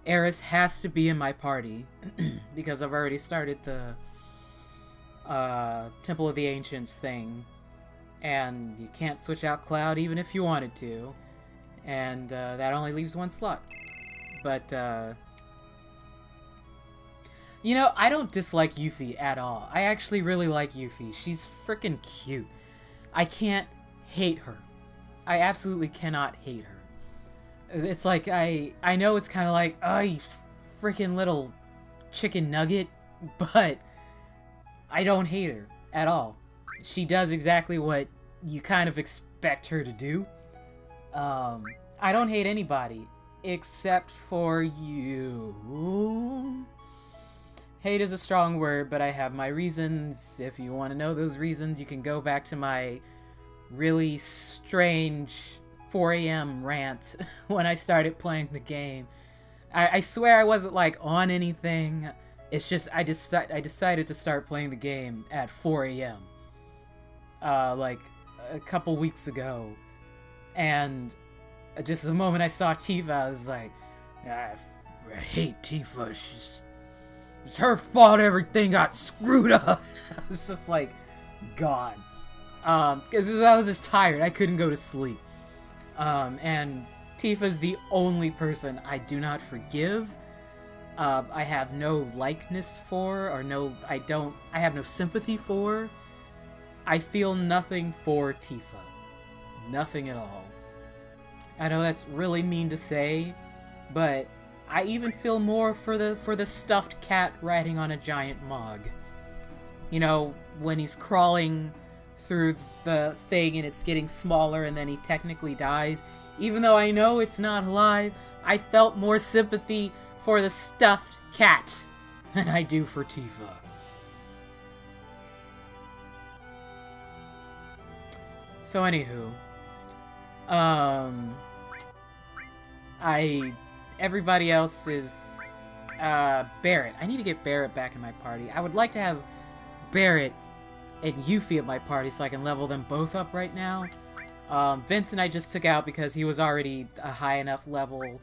Eris has to be in my party. Because I've already started the Temple of the Ancients thing. And you can't switch out Cloud even if you wanted to. And that only leaves one slot. But, you know, I don't dislike Yuffie at all. I actually really like Yuffie. She's freaking cute. I can't hate her. I absolutely cannot hate her. It's like, I know it's kind of like, oh, you freaking little chicken nugget, but I don't hate her at all. She does exactly what you kind of expect her to do. I don't hate anybody except for you. Hate is a strong word, but I have my reasons. If you want to know those reasons, you can go back to my really strange 4 a.m. rant when I started playing the game. I swear I wasn't, like, on anything. It's just, I decided to start playing the game at 4 a.m. Like, a couple weeks ago. And just the moment I saw Tifa, I was like, I hate Tifa. It's her fault everything got screwed up. I was just like, God. Because I was just tired. I couldn't go to sleep. And Tifa's the only person I do not forgive. I have no likeness for, or I have no sympathy for. I feel nothing for Tifa. Nothing at all. I know that's really mean to say, but I even feel more for the stuffed cat riding on a giant Mog. You know, when he's crawling through the thing and it's getting smaller and then he technically dies. Even though I know it's not alive, I felt more sympathy for the stuffed cat than I do for Tifa. So anywho, everybody else is, Barrett. I need to get Barrett back in my party. I would like to have Barrett and Yuffie at my party so I can level them both up right now. Vincent I just took out because he was already a high enough level.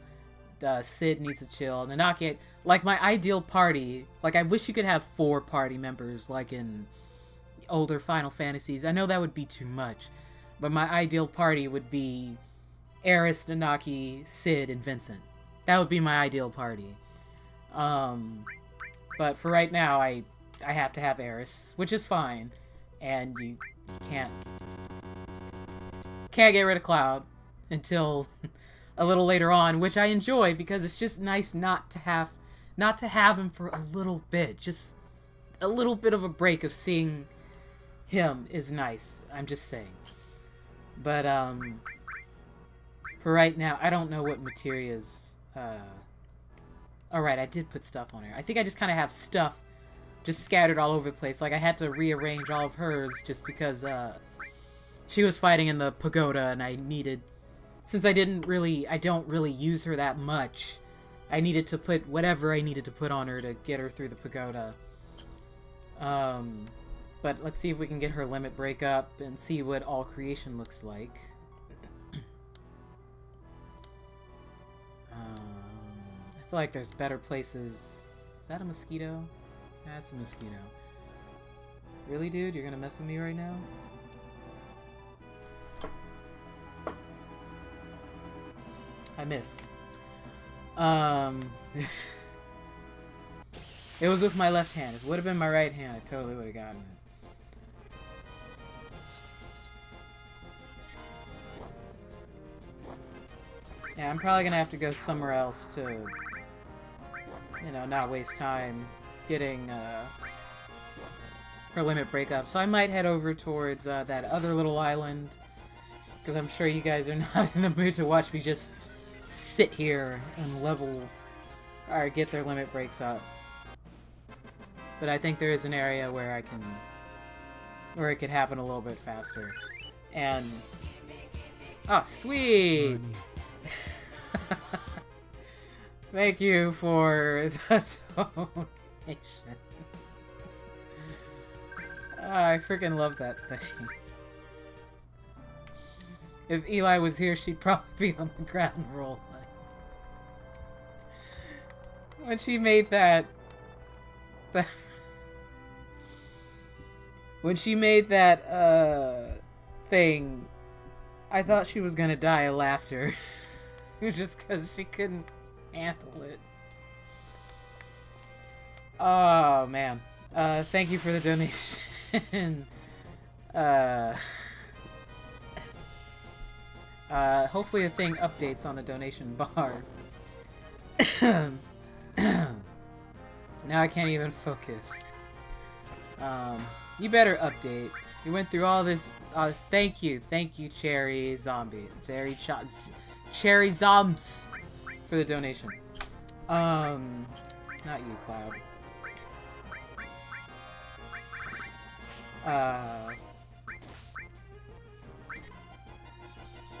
Sid needs to chill. Nanaki, like my ideal party, like I wish you could have 4 party members like in older Final Fantasies. I know that would be too much, but my ideal party would be Eris, Nanaki, Sid, and Vincent. That would be my ideal party. But for right now, I have to have Eris, which is fine. And you can't get rid of Cloud until a little later on, which I enjoy because it's just nice not to have him for a little bit. Just a little bit of a break of seeing him is nice. I'm just saying. But for right now, I don't know what Materia's alright, I did put stuff on her. I think I just kind of have stuff just scattered all over the place. Like, I had to rearrange all of hers just because, she was fighting in the pagoda, and I needed... Since I don't really use her that much, I needed to put whatever I needed to put on her to get her through the pagoda. But let's see if we can get her limit break up and see what all creation looks like. I feel like there's better places. Is that a mosquito? That's a mosquito. Really, dude? You're gonna mess with me right now? I missed. It was with my left hand. If it would have been my right hand, I totally would have gotten it. Yeah, I'm probably gonna have to go somewhere else to, you know, not waste time getting her limit break up. So I might head over towards that other little island, because I'm sure you guys are not in the mood to watch me just sit here and level, or get their limit breaks up. But I think there is an area where I can, where it could happen a little bit faster. And, oh, sweet! Thank you for the donation. I freaking love that thing. If Eli was here, she'd probably be on the ground rolling. When she made that... when she made that, thing, I thought she was gonna die of laughter. Just because she couldn't handle it. Oh, man. Thank you for the donation. Hopefully the thing updates on the donation bar. Now I can't even focus. You better update. You went through all this, thank you, Cherry Zombie. Cherry Zombs for the donation. Not you, Cloud.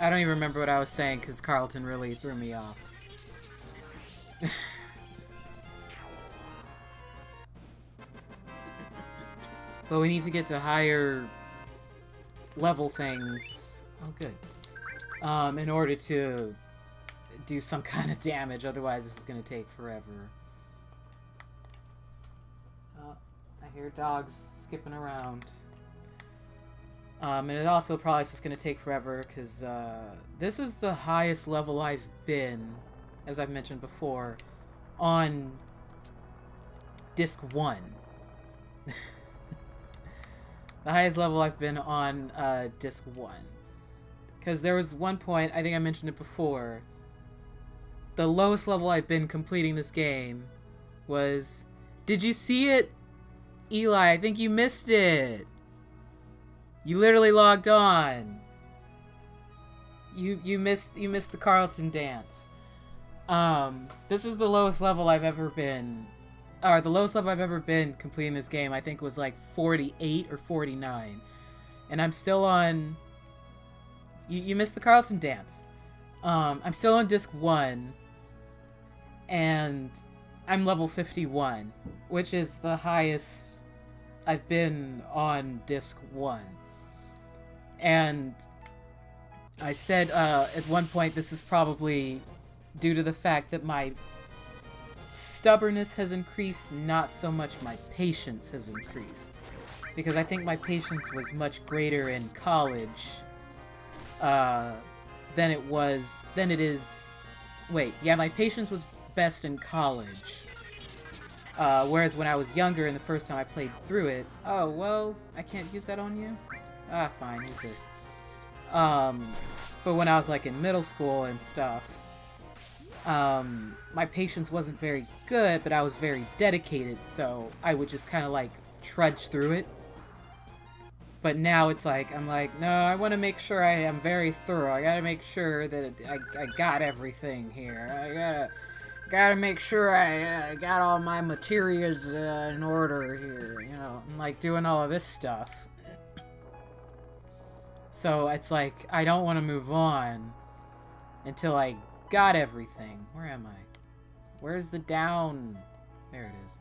I don't even remember what I was saying because Carlton really threw me off. But we need to get to higher level things. Oh, good. In order to do some kind of damage, otherwise this is going to take forever. I hear dogs skipping around. And it also probably is just going to take forever, because this is the highest level I've been, as I've mentioned before, on Disc 1. The highest level I've been on Disc 1. Because there was one point, I think I mentioned it before, the lowest level I've been completing this game was... Did you see it? Eli, I think you missed it. You literally logged on. You missed the Carlton dance. This is the lowest level I've ever been. Or the lowest level I've ever been completing this game, I think was like 48 or 49. And I'm still on... You missed the Carlton dance. I'm still on Disc 1. And I'm level 51, which is the highest I've been on Disc 1. And I said at one point this is probably due to the fact that my stubbornness has increased, not so much my patience has increased. Because I think my patience was much greater in college than it is... Wait, yeah, my patience was best in college. Whereas when I was younger and the first time I played through it... Oh, well, I can't use that on you? Ah, fine, use this. But when I was like in middle school and stuff, my patience wasn't very good, but I was very dedicated, so I would just kind of like trudge through it. But now it's like, I'm like, no, I want to make sure I am very thorough. I gotta make sure that I got everything here. I gotta make sure I got all my materials in order here, you know. I'm like doing all of this stuff. So it's like, I don't want to move on until I got everything. Where am I? Where's the down? There it is.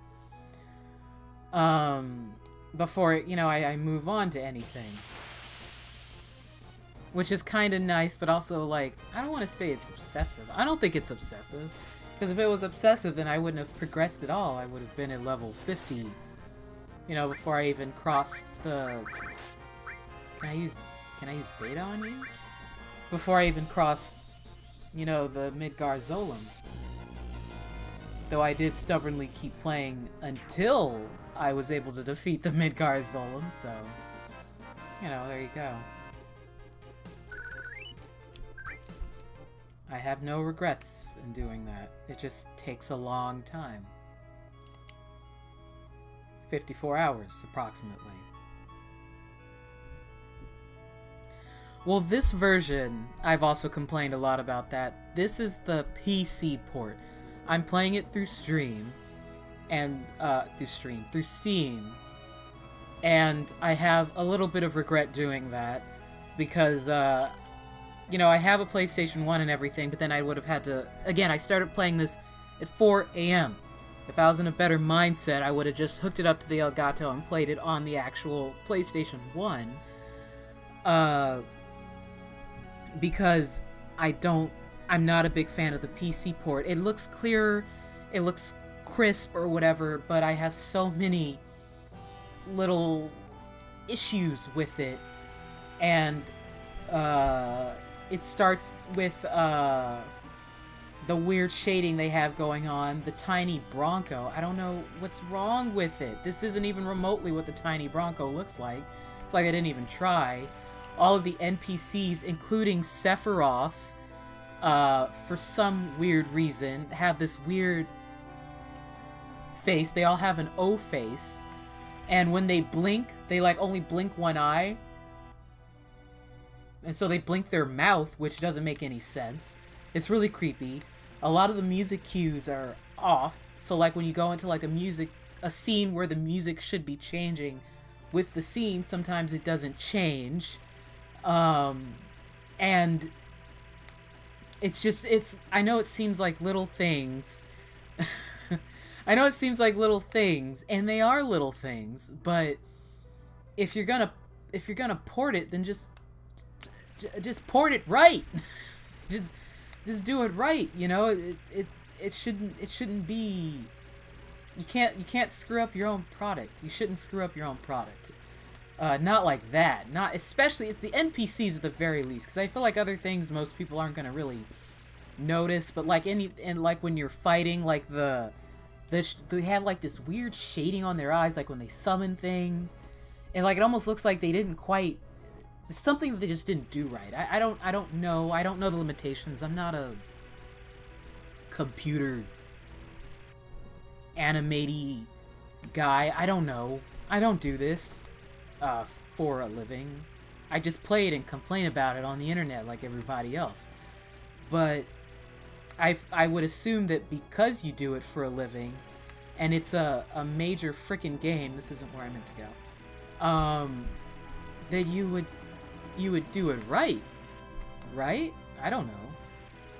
Before, you know, I move on to anything. Which is kind of nice, but also, like, I don't want to say it's obsessive. I don't think it's obsessive. Because if it was obsessive, then I wouldn't have progressed at all. I would have been at level 50. You know, before I even crossed the... Can I use beta on you? Before I even crossed, you know, the Midgar Zolom. Though I did stubbornly keep playing until I was able to defeat the Midgar Zolom, so... You know, there you go. I have no regrets in doing that. It just takes a long time. 54 hours, approximately. Well, this version, I've also complained a lot about that. This is the PC port. I'm playing it through Stream, and, through Steam, and I have a little bit of regret doing that, because, you know, I have a PlayStation 1 and everything, but then I would have had to... Again, I started playing this at 4 a.m. If I was in a better mindset, I would have just hooked it up to the Elgato and played it on the actual PlayStation 1. Because I'm not a big fan of the PC port. It looks clearer, it looks crisp or whatever, but I have so many little issues with it. And, it starts with, the weird shading they have going on, the tiny Bronco. I don't know what's wrong with it. This isn't even remotely what the tiny Bronco looks like. It's like I didn't even try. All of the NPCs, including Sephiroth, for some weird reason, have this weird face. They all have an O face. And when they blink, they like only blink one eye. And so they blink their mouth, which doesn't make any sense. It's really creepy. A lot of the music cues are off. So like when you go into like a scene where the music should be changing with the scene, sometimes it doesn't change. And I know it seems like little things. I know it seems like little things, and they are little things, but if you're gonna port it, then just port it right. just do it right, you know? It shouldn't be... You can't screw up your own product. You shouldn't screw up your own product. Not like that. Not especially, it's the NPCs at the very least, because I feel like other things most people aren't gonna really notice, but like like when you're fighting, like they have like this weird shading on their eyes, like when they summon things, and like it almost looks like they didn't quite... It's something that they just didn't do right. I don't know. I don't know the limitations. I'm not a computer animaty guy. I don't know. I don't do this for a living. I just play it and complain about it on the internet like everybody else. But I would assume that because you do it for a living, and it's a major frickin' game, this isn't where I meant to go, that you would do it right? I don't know.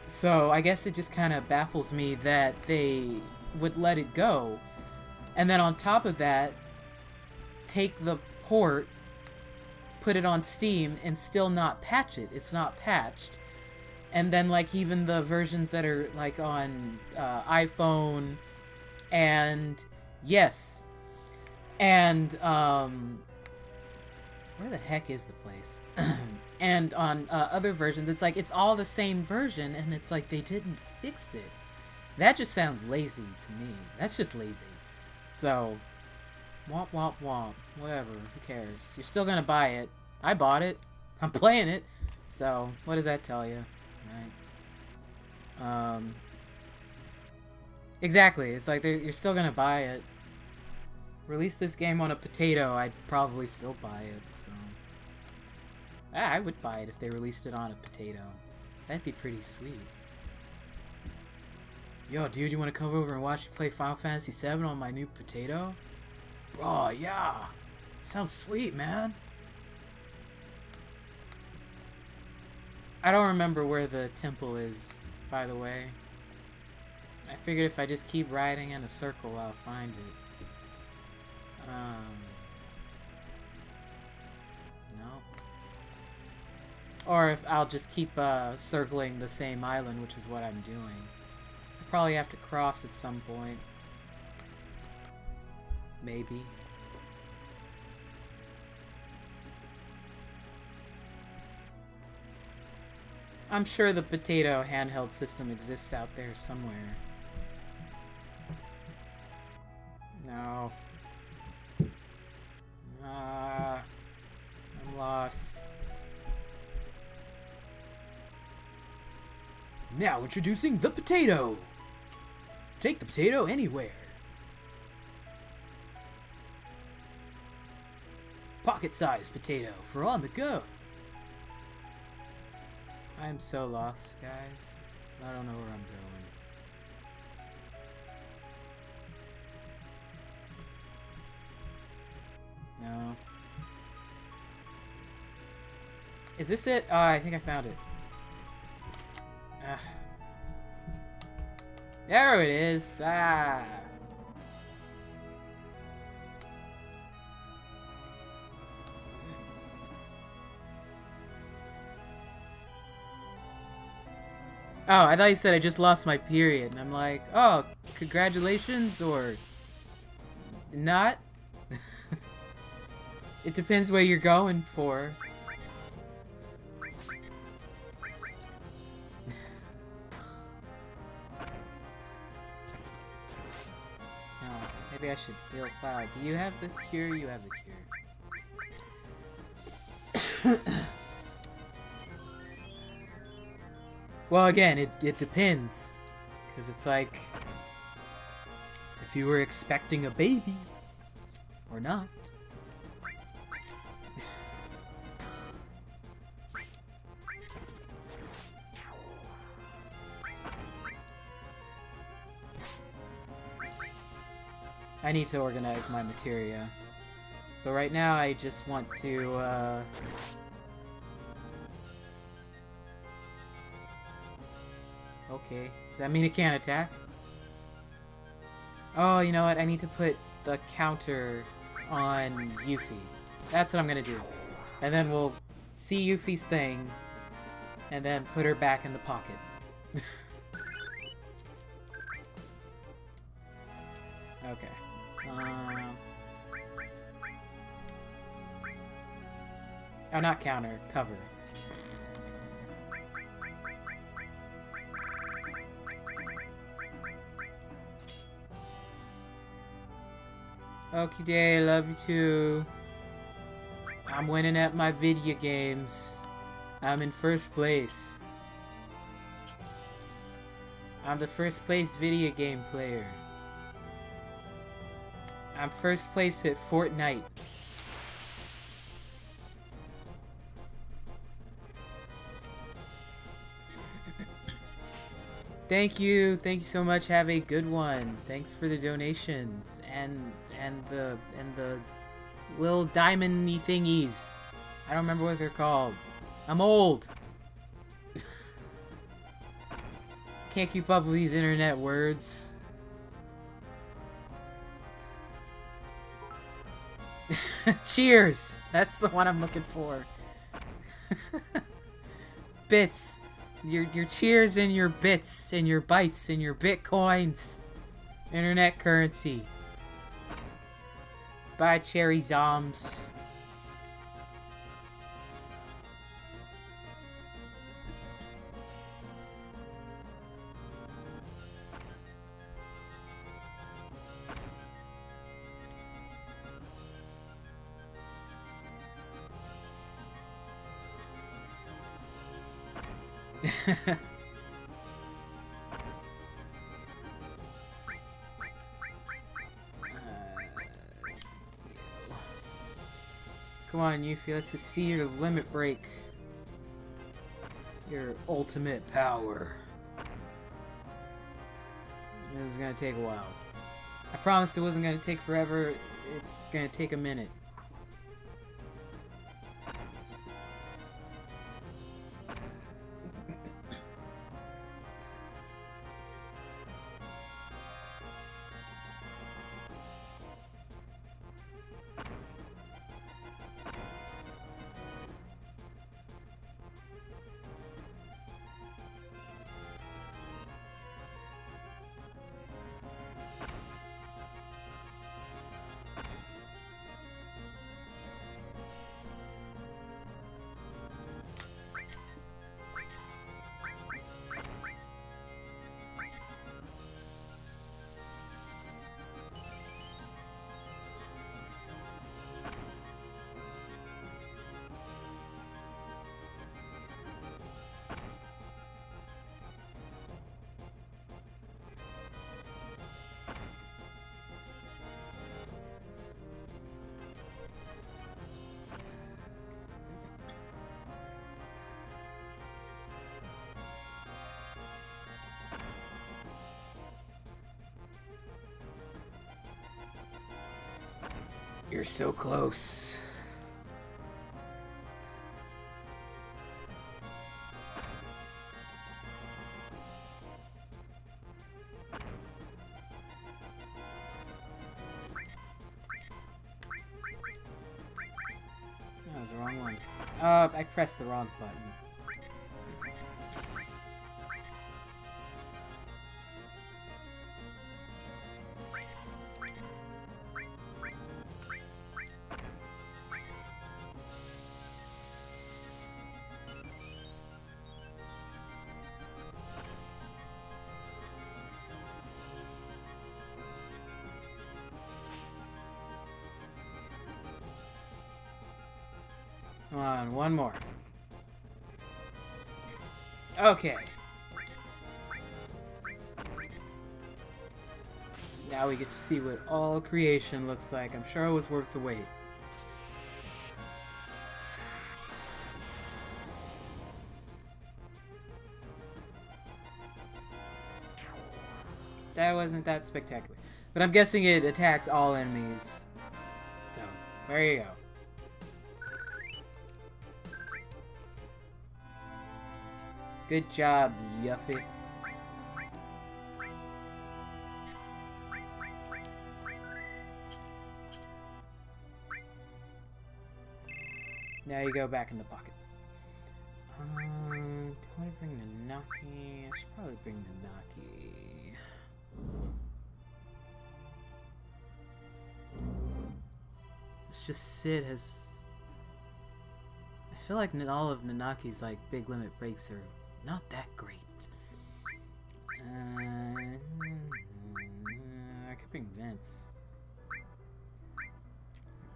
So I guess it just kind of baffles me that they would let it go. And then on top of that, take the port, put it on Steam, and still not patch it. It's not patched. And then like even the versions that are like on iPhone and yes. And where the heck is the place? And on other versions, it's like it's all the same version, and it's like they didn't fix it. That just sounds lazy to me. That's just lazy. So, womp womp womp. Whatever. Who cares? You're still gonna buy it. I bought it. I'm playing it. So, what does that tell you? Right? Exactly. It's like you're still gonna buy it. Release this game on a potato, I'd probably still buy it, so... I would buy it if they released it on a potato. That'd be pretty sweet. Yo, dude, you want to come over and watch me play Final Fantasy VII on my new potato? Bro, yeah! Sounds sweet, man! I don't remember where the temple is, by the way. I figured if I just keep riding in a circle, I'll find it. No. Or if I'll just keep circling the same island, which is what I'm doing. I'll probably have to cross at some point. Maybe. I'm sure the potato handheld system exists out there somewhere. No. I'm lost. Now introducing the potato. Take the potato anywhere. Pocket-sized potato for on the go. I am so lost, guys. I don't know where I'm going. No. Is this it? Oh, I think I found it. There it is. Ah. Oh, I thought you said I just lost my period. And I'm like, oh, congratulations, or not? It depends what you're going for. Oh, maybe I should heal Cloud. Do you have the cure? You have the cure. Well, again, it depends. Because it's like, if you were expecting a baby, or not. I need to organize my materia. But right now, I just want to, Okay. Does that mean it can't attack? Oh, you know what? I need to put the counter on Yuffie. That's what I'm gonna do. And then we'll see Yuffie's thing, and then put her back in the pocket. Okay. Oh, not counter. Cover. Okie day, love you too. I'm winning at my video games. I'm in first place. I'm the first place video game player. I'm first place at Fortnite. Thank you so much. Have a good one. Thanks for the donations and the little diamond-y thingies. I don't remember what they're called. I'm old. Can't keep up with these internet words. Cheers. That's the one I'm looking for. Bits. Your cheers and your bits and your bytes and your bitcoins. Internet currency. Bye, cherry zombs. Come on, Yuffie, let's just see your limit break. Your ultimate power. This is gonna take a while. I promised it wasn't gonna take forever. It's gonna take a minute. You're so close. That was the wrong one. I pressed the wrong button. Come on, one more. Okay. Now we get to see what all creation looks like. I'm sure it was worth the wait. That wasn't that spectacular. But I'm guessing it attacks all enemies. So, there you go. Good job, Yuffie. Now you go back in the pocket. Do I want to bring Nanaki? I should probably bring Nanaki. It's just Sid has... I feel like all of Nanaki's like big limit breaks are not that great. I could bring Vince.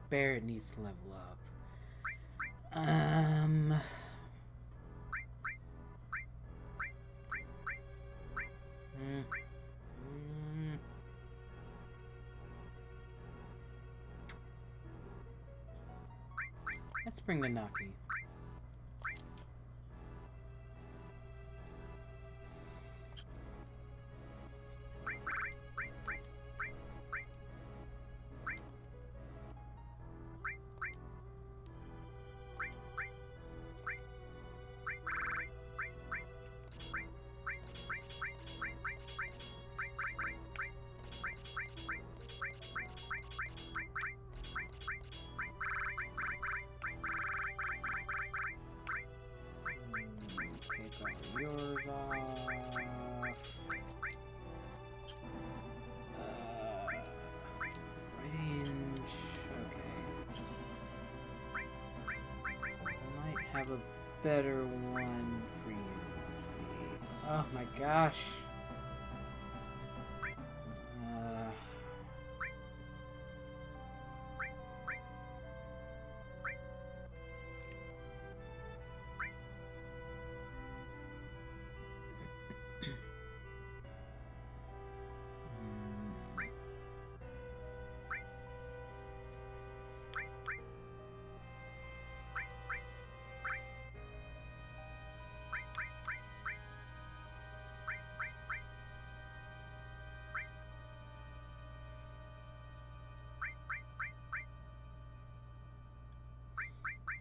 Barrett needs to level up. Let's bring Nanaki. Yours off. Range. Okay. I might have a better one for you. Let's see. Oh my gosh.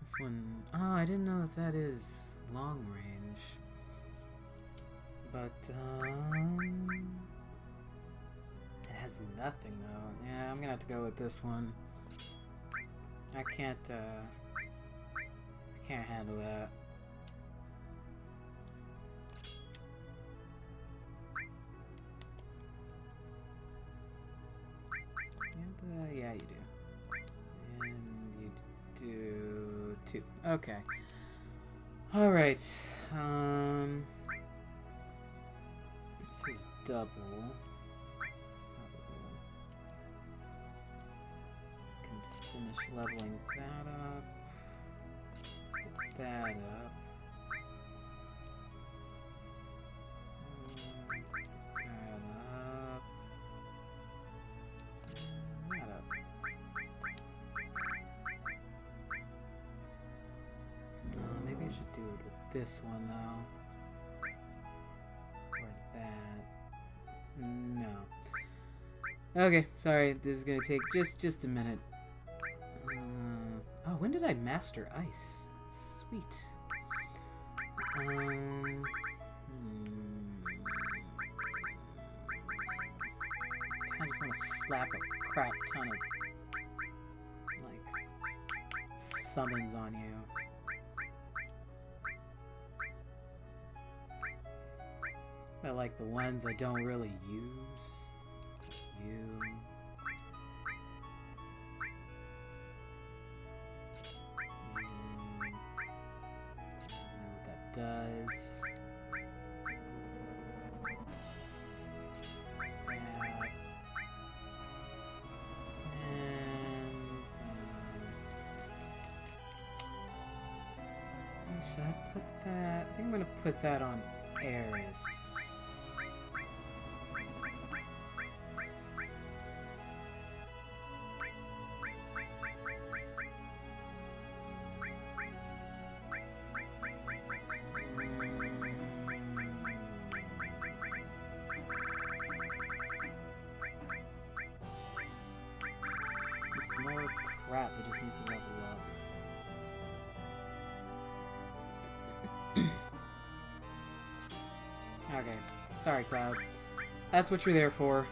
This one... Oh, I didn't know if that is long range. But, it has nothing, though. Yeah, I'm gonna have to go with this one. I can't handle that. And, yeah, you do. And you do 2. Okay. Alright. This is double. Can finish leveling that up. Let's get that up. Maybe I should do it with this one though. Or that. No. Okay, sorry, this is gonna take just a minute. when did I master ice? Sweet. I just want to slap a crap ton of, like, summons on you. I like the ones I don't really use. You. I don't know what that does. Should I put that? I think I'm gonna put that on Eris. It's more crap that just needs to level up. Okay. Sorry, Cloud. That's what you're there for.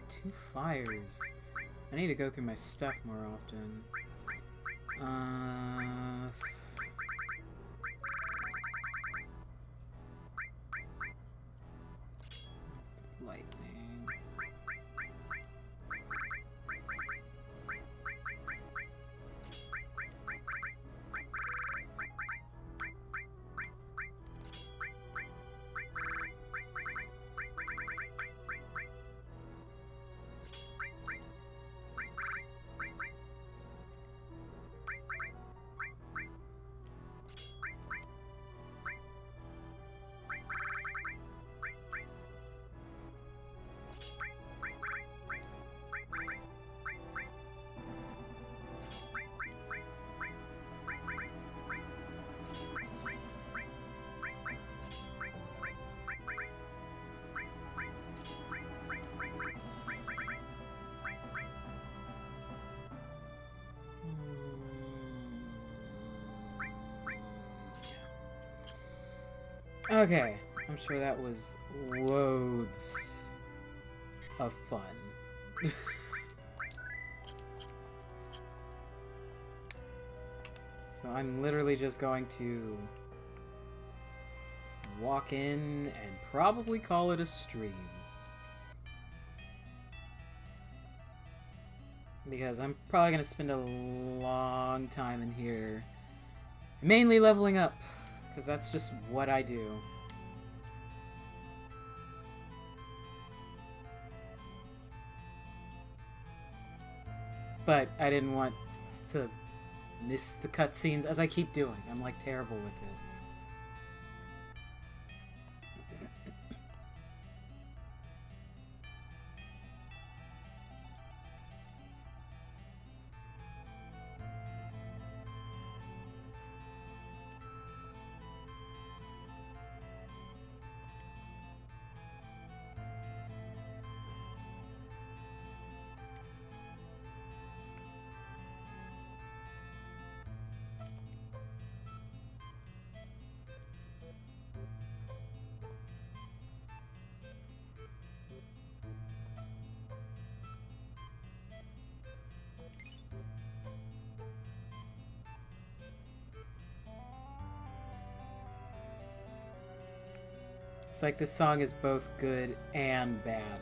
Two fires. I need to go through my stuff more often. Lightning. Okay, I'm sure that was loads of fun. So I'm literally just going to walk in and probably call it a stream. Because I'm probably going to spend a long time in here mainly leveling up. Because that's just what I do. But I didn't want to miss the cutscenes, as I keep doing. I'm like terrible with it. It's like this song is both good and bad.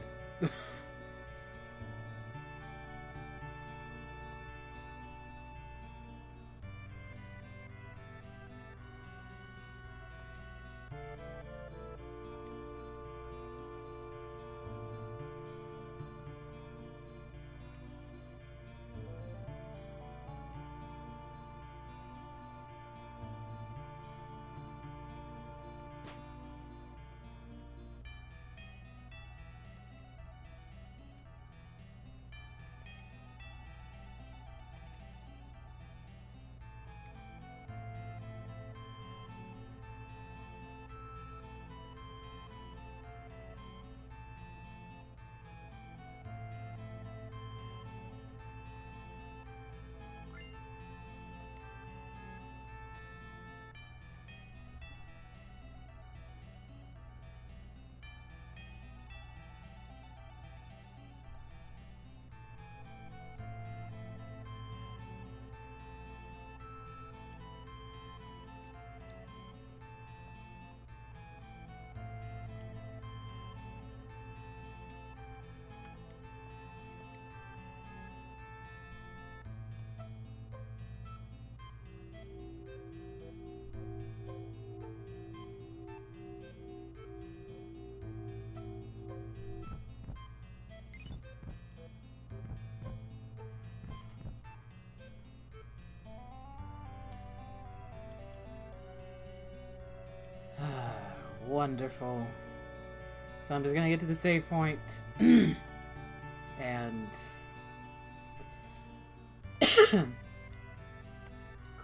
Wonderful. So I'm just gonna get to the save point and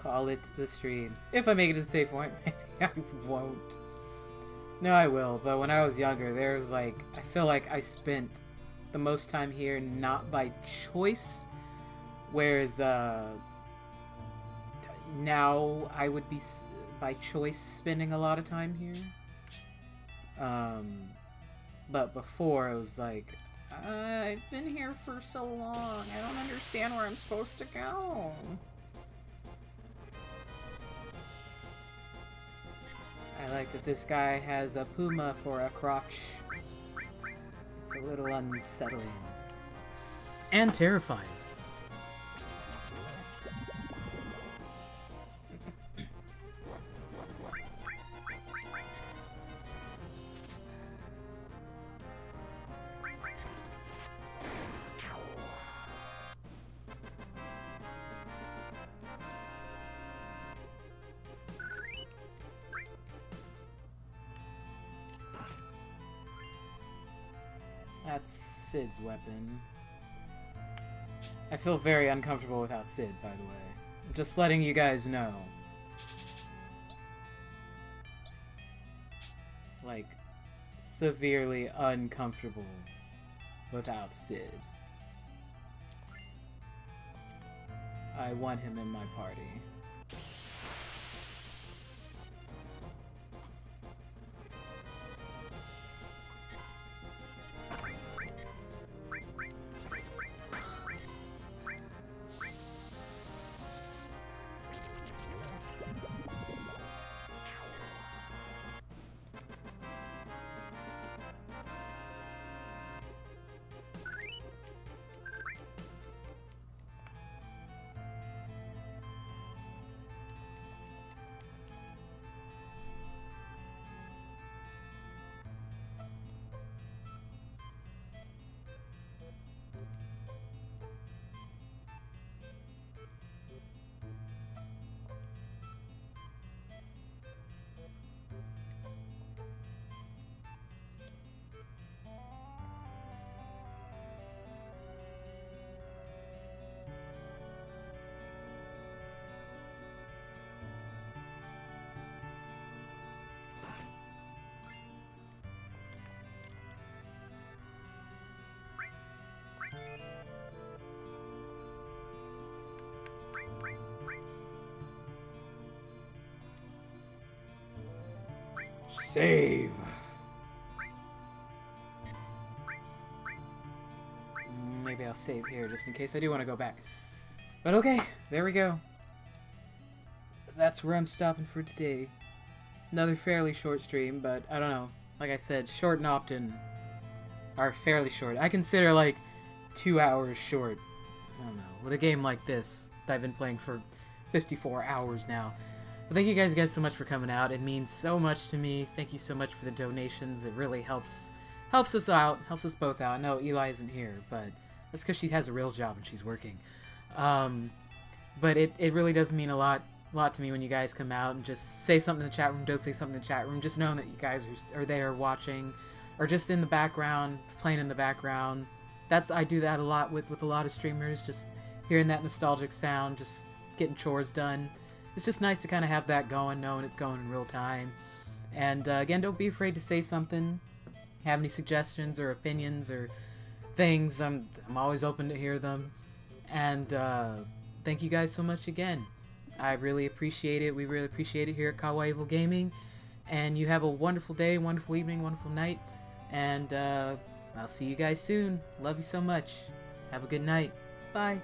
call it the stream. If I make it to the save point, maybe I won't. No, I will, but when I was younger, there was like, I feel like I spent the most time here not by choice, whereas now I would be by choice spending a lot of time here. But before it was like, I've been here for so long, I don't understand where I'm supposed to go. I like that this guy has a puma for a crotch. It's a little unsettling. And terrifying. That's Sid's weapon. I feel very uncomfortable without Sid, by the way. I'm just letting you guys know. Like, severely uncomfortable without Sid. I want him in my party. Save. Maybe I'll save here just in case I do want to go back. But okay, there we go. That's where I'm stopping for today. Another fairly short stream, but I don't know. like I said, short and often are fairly short. I consider like 2 hours short. I don't know, with a game like this that I've been playing for 54 hours now. But thank you guys again so much for coming out. It means so much to me. Thank you so much for the donations. It really helps us out, helps us both out. I know Eli isn't here, but that's because she has a real job and she's working. But it really does mean a lot to me when you guys come out and just say something in the chat room. Don't say something in the chat room. Just knowing that you guys are there watching, or just in the background, playing in the background. I do that a lot with a lot of streamers. Just hearing that nostalgic sound, just getting chores done. It's just nice to kind of have that going, knowing it's going in real time. And again, don't be afraid to say something. Have any suggestions or opinions or things? I'm always open to hear them. And thank you guys so much again. I really appreciate it. We really appreciate it here at Kawaii Evil Gaming. And you have a wonderful day, wonderful evening, wonderful night. And I'll see you guys soon. Love you so much. Have a good night. Bye.